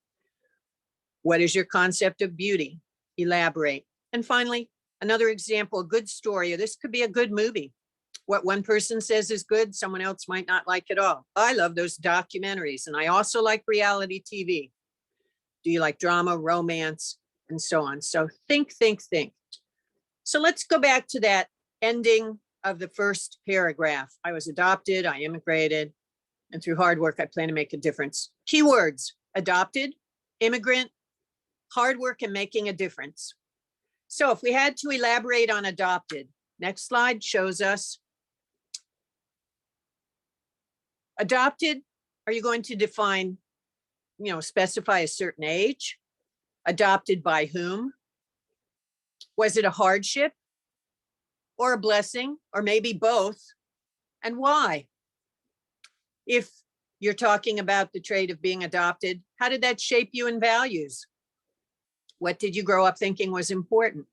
What is your concept of beauty? Elaborate. And finally, another example, a good story, or this could be a good movie. What one person says is good, someone else might not like it all. I love those documentaries, and I also like reality TV. Do you like drama, romance, and so on? So think, think, think. So let's go back to that ending of the first paragraph. I was adopted, I immigrated, and through hard work, I plan to make a difference. Keywords: adopted, immigrant, hard work, and making a difference. So if we had to elaborate on adopted, next slide shows us. Adopted, are you going to define, specify a certain age? Adopted by whom? Was it a hardship or a blessing, or maybe both? And why? If you're talking about the trait of being adopted, how did that shape you in values? What did you grow up thinking was important?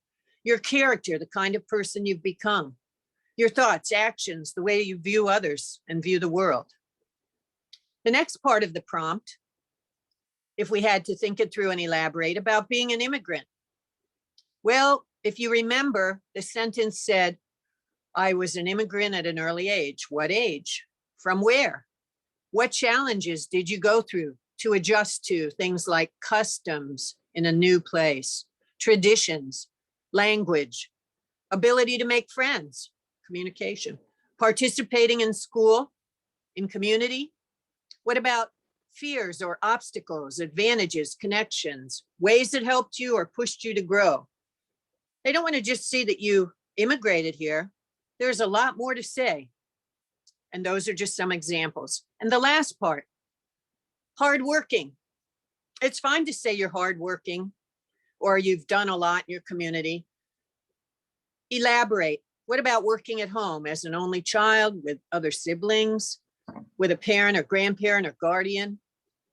Your character, the kind of person you've become. Your thoughts, actions, the way you view others and view the world. The next part of the prompt, if we had to think it through and elaborate, about being an immigrant. Well, if you remember, the sentence said, I was an immigrant at an early age. What age? From where? What challenges did you go through to adjust to things like customs in a new place, traditions, language, ability to make friends, communication, participating in school, in community? What about fears or obstacles, advantages, connections, ways that helped you or pushed you to grow? They don't want to just see that you immigrated here. There's a lot more to say. And those are just some examples. And the last part, hardworking. It's fine to say you're hardworking or you've done a lot in your community. Elaborate. What about working at home as an only child with other siblings, with a parent or grandparent or guardian?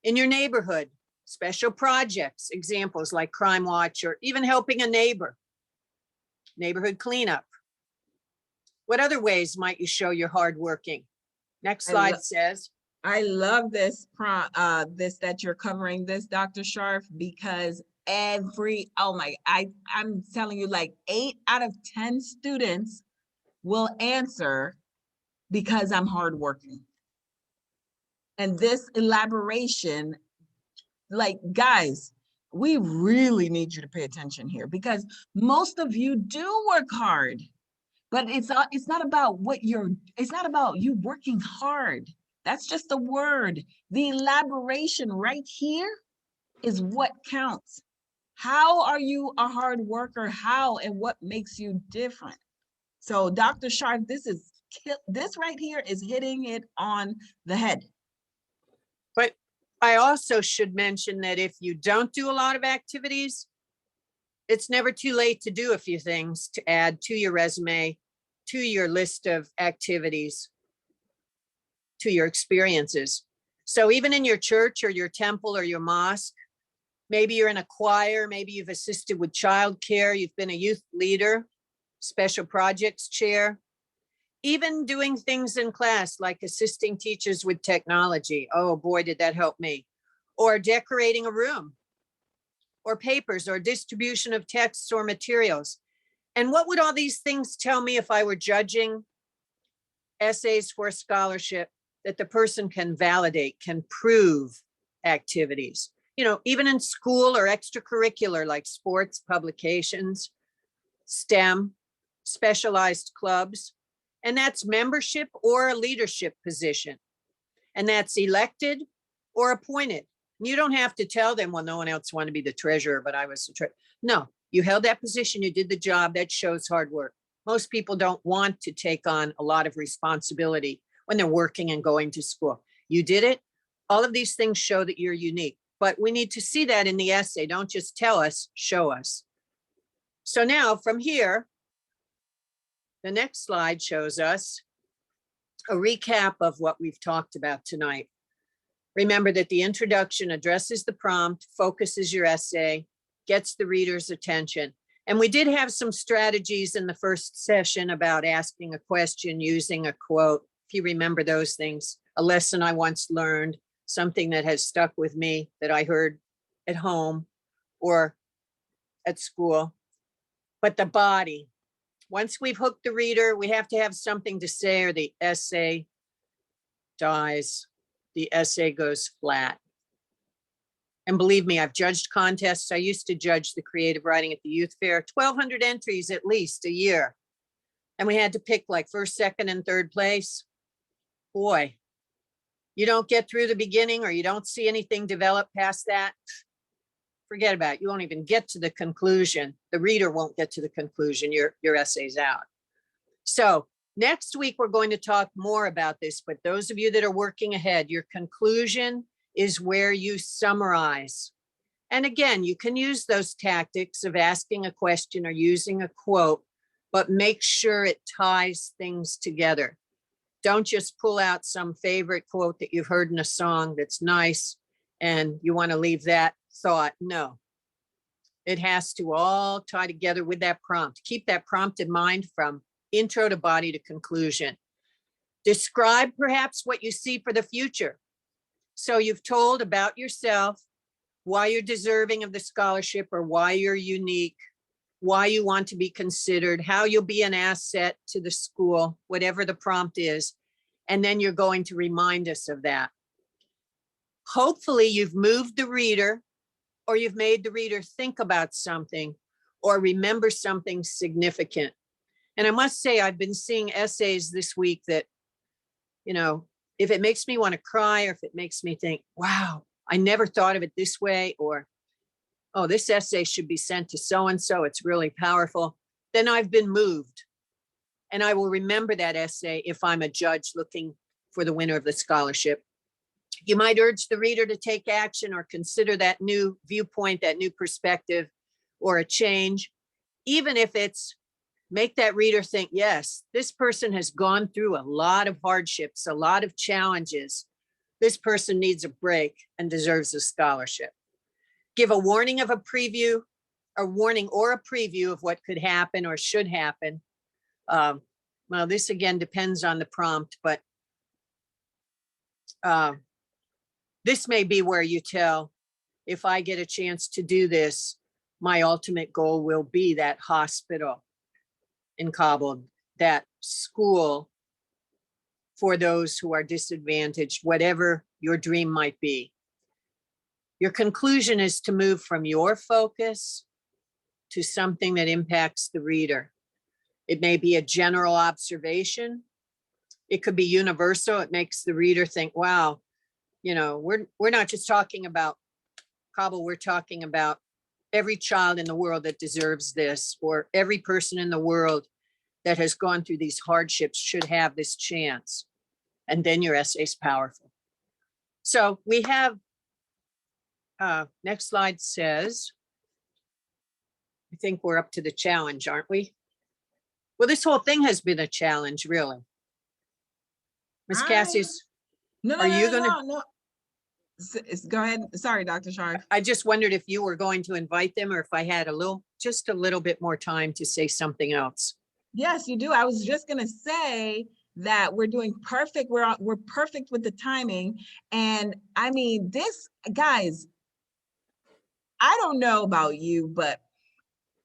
In your neighborhood, special projects, examples like Crime Watch or even helping a neighbor, neighborhood cleanup. What other ways might you show you're hardworking? Next slide says. I love this this that you're covering this, Dr. Scharf, because I'm telling you, like 8 out of 10 students will answer because I'm hardworking. And this elaboration, like, guys, we really need you to pay attention here because most of you do work hard, but it's not about it's not about you working hard. That's just a word. The elaboration right here is what counts. How are you a hard worker? How and what makes you different? So Dr. Scharf, this right here is hitting it on the head. But I also should mention that if you don't do a lot of activities, it's never too late to do a few things to add to your resume, to your list of activities, to your experiences. So even in your church or your temple or your mosque, maybe you're in a choir, maybe you've assisted with childcare, you've been a youth leader, special projects chair, even doing things in class like assisting teachers with technology. Oh boy, did that help me. Or decorating a room, or papers, or distribution of texts or materials. And what would all these things tell me if I were judging essays for a scholarship? That the person can validate, can prove activities. You know, even in school or extracurricular like sports, publications, STEM, specialized clubs. And that's membership or a leadership position. And that's elected or appointed. You don't have to tell them, well, no one else wanted to be the treasurer, but I was the treasurer. No, you held that position, you did the job, that shows hard work. Most people don't want to take on a lot of responsibility when they're working and going to school. You did it. All of these things show that you're unique, but we need to see that in the essay. Don't just tell us, show us. So now from here, the next slide shows us a recap of what we've talked about tonight. Remember that the introduction addresses the prompt, focuses your essay, gets the reader's attention. And we did have some strategies in the first session about asking a question, using a quote. If you remember those things, a lesson I once learned, something that has stuck with me that I heard at home or at school. But the body, once we've hooked the reader, we have to have something to say or the essay dies, the essay goes flat. And believe me, I've judged contests. I used to judge the creative writing at the youth fair, 1,200 entries at least a year. And we had to pick like first, second, and third place. Boy, you don't get through the beginning or you don't see anything develop past that, forget about it. You won't even get to the conclusion. The reader won't get to the conclusion. Your essay's out. So next week, we're going to talk more about this, but those of you that are working ahead, your conclusion is where you summarize. And again, you can use those tactics of asking a question or using a quote, but make sure it ties things together. Don't just pull out some favorite quote that you've heard in a song that's nice and you want to leave that thought. No, it has to all tie together with that prompt. Keep that prompt in mind from intro to body to conclusion. Describe perhaps what you see for the future. So you've told about yourself, why you're deserving of the scholarship or why you're unique, why you want to be considered, how you'll be an asset to the school, whatever the prompt is. And then you're going to remind us of that. Hopefully you've moved the reader or you've made the reader think about something or remember something significant. And I must say, I've been seeing essays this week that, you know, if it makes me want to cry or if it makes me think, wow, I never thought of it this way, or, oh, this essay should be sent to so-and-so, it's really powerful. then I've been moved. And I will remember that essay if I'm a judge looking for the winner of the scholarship. You might urge the reader to take action or consider that new viewpoint, that new perspective, or a change, even if it's make that reader think, yes, this person has gone through a lot of hardships, a lot of challenges. This person needs a break and deserves a scholarship. Give a warning of a preview, a warning or a preview of what could happen or should happen. Well, this again depends on the prompt, but this may be where you tell, if I get a chance to do this, my ultimate goal will be that hospital in Kabul, that school for those who are disadvantaged, whatever your dream might be. Your conclusion is to move from your focus to something that impacts the reader. It may be a general observation. It could be universal. It makes the reader think, wow, you know, we're not just talking about Kabul, we're talking about every child in the world that deserves this, or every person in the world that has gone through these hardships should have this chance. And then your essay is powerful. So we have, next slide says, I think we're up to the challenge, aren't we? Well, this whole thing has been a challenge, really. Ms. Cassius, No, are you gonna? no. Go ahead. Sorry, Dr. Sharp. I just wondered if you were going to invite them or if I had just a little bit more time to say something else. Yes, you do. I was just gonna say that we're doing perfect. We're perfect with the timing. And I mean, this, guys, I don't know about you, but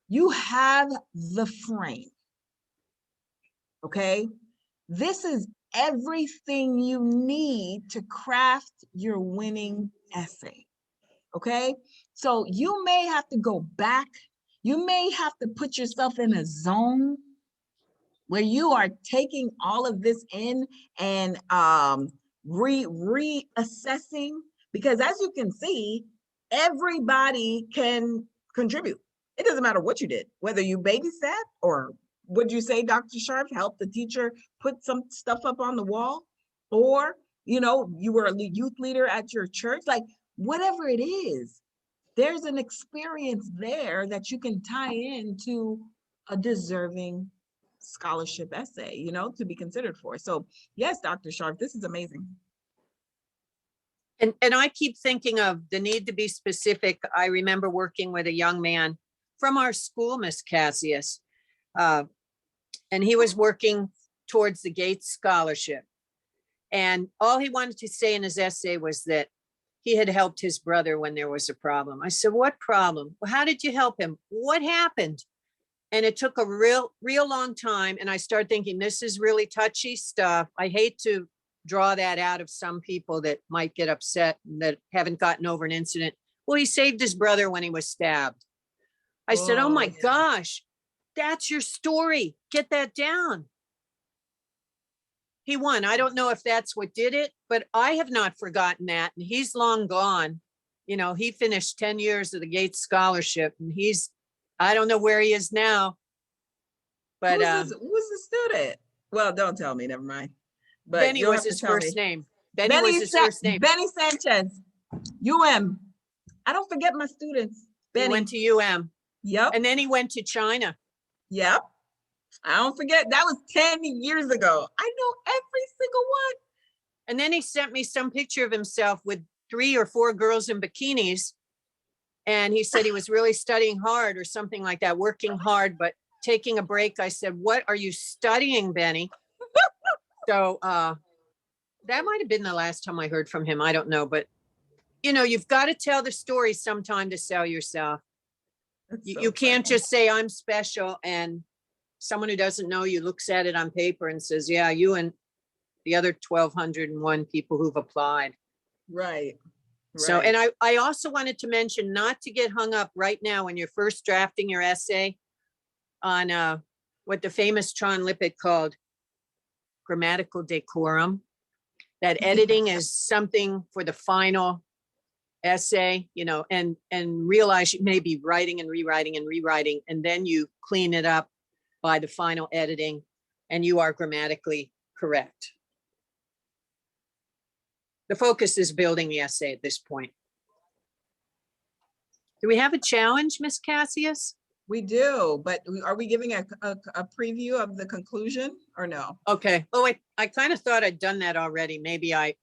you have the frame. Okay? This is everything you need to craft your winning essay. Okay? So you may have to go back. You may have to put yourself in a zone where you are taking all of this in and reassessing, because as you can see, everybody can contribute. It doesn't matter what you did, whether you babysat or, would you say, Dr. Sharp, help the teacher put some stuff up on the wall, or, you know, you were a youth leader at your church, like whatever it is, there's an experience there that you can tie into a deserving scholarship essay, you know, to be considered for. So yes, Dr. Sharp, this is amazing. And I keep thinking of the need to be specific. I remember working with a young man from our school, Miss Cassius, and he was working towards the Gates Scholarship. And all he wanted to say in his essay was that he had helped his brother when there was a problem. I said, what problem? Well, how did you help him? What happened? And it took a real long time. And I started thinking, this is really touchy stuff. I hate to draw that out of some people that might get upset and that haven't gotten over an incident. Well, he saved his brother when he was stabbed. I said, oh my gosh, that's your story. Get that down. He won. I don't know if that's what did it, but I have not forgotten that. And he's long gone. You know, he finished 10 years of the Gates Scholarship, and I don't know where he is now. But who's the student? Well, don't tell me, never mind. But Benny was his first name. Benny was his first name. Benny Sanchez, UM. I don't forget my students. Benny. He went to UM. Yep. And then he went to China. Yep. I don't forget. That was 10 years ago. I know every single one. And then he sent me some picture of himself with 3 or 4 girls in bikinis. And he said he was really studying hard or something like that, working hard, but taking a break. I said, what are you studying, Benny? So that might have been the last time I heard from him. I don't know. But, you know, you've got to tell the story sometime to sell yourself. You can't just say I'm special, and someone who doesn't know you looks at it on paper and says, yeah, you and the other 1,201 people who've applied. Right. So, and I also wanted to mention not to get hung up right now when you're first drafting your essay on what the famous Tron Lippert called grammatical decorum. That editing is something for the final essay, you know, and realize you may be writing and rewriting, and then you clean it up. by the final editing, and you are grammatically correct. The focus is building the essay at this point. Do we have a challenge, Ms. Cassius? We do, but are we giving a preview of the conclusion or no? Okay. Oh, I kind of thought I'd done that already. Maybe I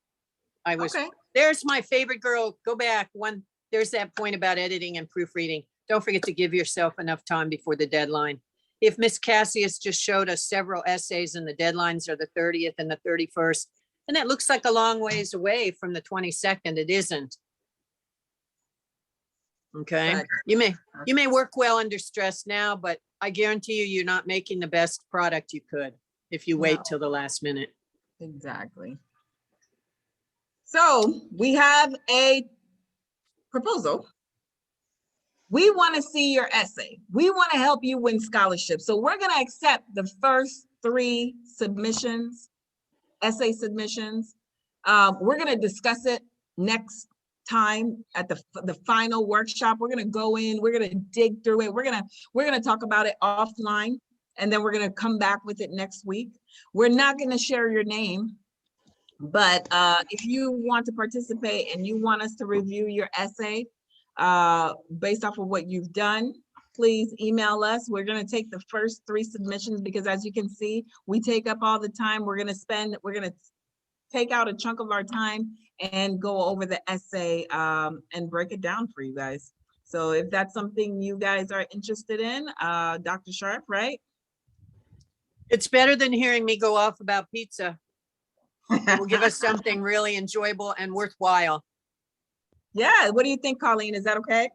was, Okay. There's my favorite girl. Go back one. There's that point about editing and proofreading. Don't forget to give yourself enough time before the deadline. If Ms. Cassius just showed us several essays and the deadlines are the 30th and the 31st, and that looks like a long ways away from the 22nd, it isn't. Okay, Right. you may work well under stress now, but I guarantee you're not making the best product you could if you wait No. till the last minute. Exactly. So we have a proposal. We want to see your essay. We want to help you win scholarships. So we're going to accept the first 3 submissions, essay submissions. We're going to discuss it next time at the final workshop. We're going to go in, we're going to dig through it. We're going to talk about it offline, and then we're going to come back with it next week. We're not going to share your name, but if you want to participate and you want us to review your essay based off of what you've done, please email us. We're going to take the first 3 submissions because, as you can see, we take up all the time. We're going to take out a chunk of our time and go over the essay and break it down for you guys. So if that's something you guys are interested in, Dr. Sharp, right? It's better than hearing me go off about pizza. It will give us something really enjoyable and worthwhile. Yeah, what do you think, Colleen? Is that okay?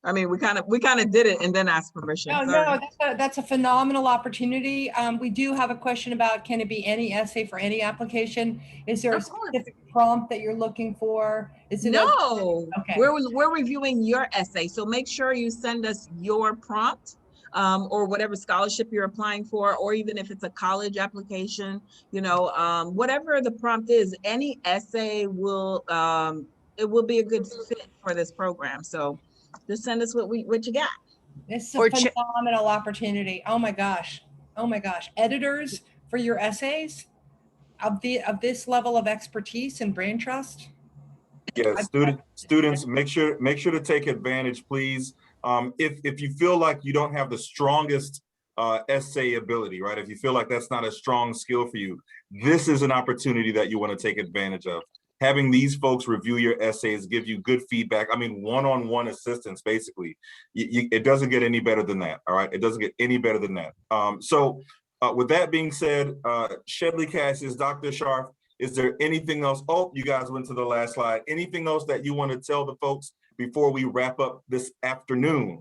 I mean, we kind of did it and then asked permission. No, Sorry. no, that's a phenomenal opportunity. We do have a question about, can it be any essay for any application? Is there a Of course. specific prompt that you're looking for? Is it No, Okay. we're reviewing your essay. So make sure you send us your prompt or whatever scholarship you're applying for, or even if it's a college application, you know, whatever the prompt is, any essay will, it will be a good fit for this program. So just send us what you got. This is a Or phenomenal opportunity. Oh my gosh. Oh my gosh. Editors for your essays of this level of expertise and brain trust. Yeah, students, make sure to take advantage, please. If you feel like you don't have the strongest essay ability, right? If you feel like that's not a strong skill for you, this is an opportunity that you want to take advantage of. Having these folks review your essays, give you good feedback. I mean, one-on-one assistance, basically. It doesn't get any better than that, all right? It doesn't get any better than that. With that being said, Shedley Cassius, Dr. Sharf, is there anything else? Oh, you guys went to the last slide. Anything else that you want to tell the folks before we wrap up this afternoon?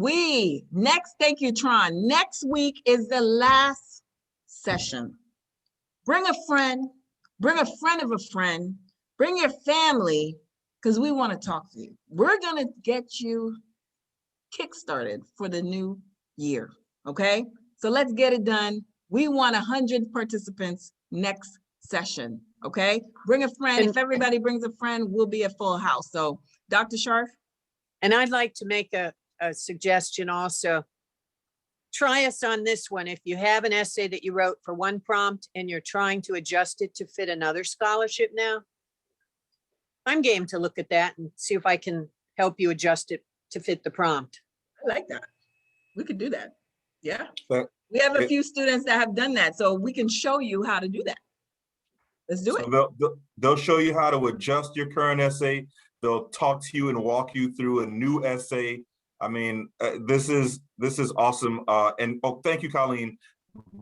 Thank you, Tron. Next week is the last session. Bring a friend of a friend, bring your family, because we want to talk to you. We're going to get you kickstarted for the new year, okay? So let's get it done. We want 100 participants next session, okay? Bring a friend. If everybody brings a friend, we'll be a full house. So Dr. Sharf? And I'd like to make a suggestion also. Try us on this one. If you have an essay that you wrote for one prompt and you're trying to adjust it to fit another scholarship now, I'm game to look at that and see if I can help you adjust it to fit the prompt. I like that. We could do that. Yeah. But we have a few students that have done that, so we can show you how to do that. Let's do it. They'll show you how to adjust your current essay. They'll talk to you and walk you through a new essay. I mean, this is awesome. And thank you, Colleen.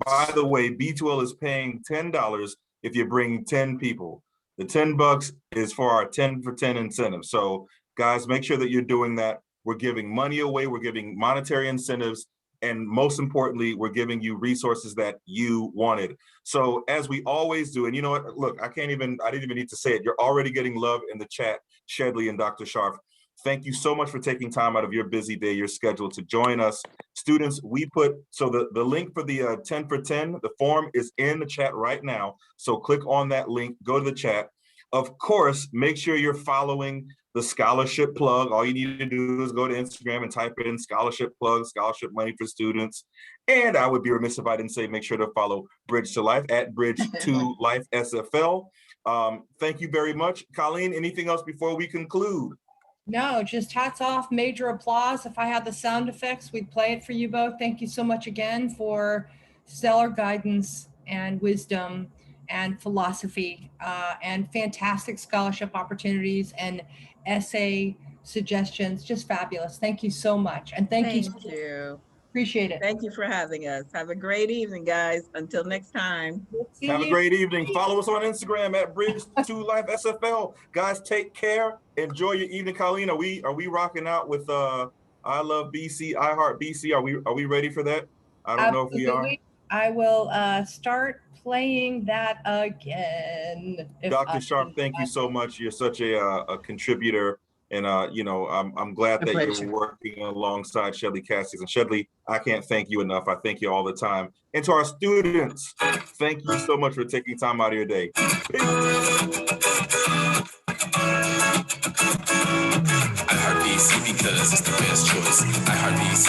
By the way, B2L is paying $10 if you bring 10 people. The $10 is for our 10 for 10 incentive. So guys, make sure that you're doing that. We're giving money away. We're giving monetary incentives. And most importantly, we're giving you resources that you wanted. So as we always do, and you know what, look, I didn't even need to say it. You're already getting love in the chat, Shedley and Dr. Sharf. Thank you so much for taking time out of your busy day, your schedule to join us. Students, the link for the 10 for 10, the form is in the chat right now. So click on that link, go to the chat. Of course, make sure you're following the scholarship plug. All you need to do is go to Instagram and type in scholarship plug, scholarship money for students. And I would be remiss if I didn't say, make sure to follow Bridge to Life at Bridge to Life SFL. Thank you very much. Colleen, anything else before we conclude? No, just hats off, major applause. If I had the sound effects, we'd play it for you both. Thank you so much again for stellar guidance and wisdom and philosophy and fantastic scholarship opportunities and essay suggestions. Just fabulous. Thank you so much. And thank you. Appreciate it. Thank you for having us. Have a great evening, guys. Until next time. Have a great evening. Follow us on Instagram at Bridge to Life SFL. Guys, take care. Enjoy your evening. Colleen, are we rocking out with I Love BC, I Heart BC? Are we ready for that? I don't know if we are. I will start playing that again. Dr. Sharp, thank you so much. You're such a contributor. And I'm glad that you're working alongside Shedley Cassius. And Shedley, I can't thank you enough. I thank you all the time. And to our students, thank you so much for taking time out of your day. Peace. I heart BC because it's the best choice. I heart BC.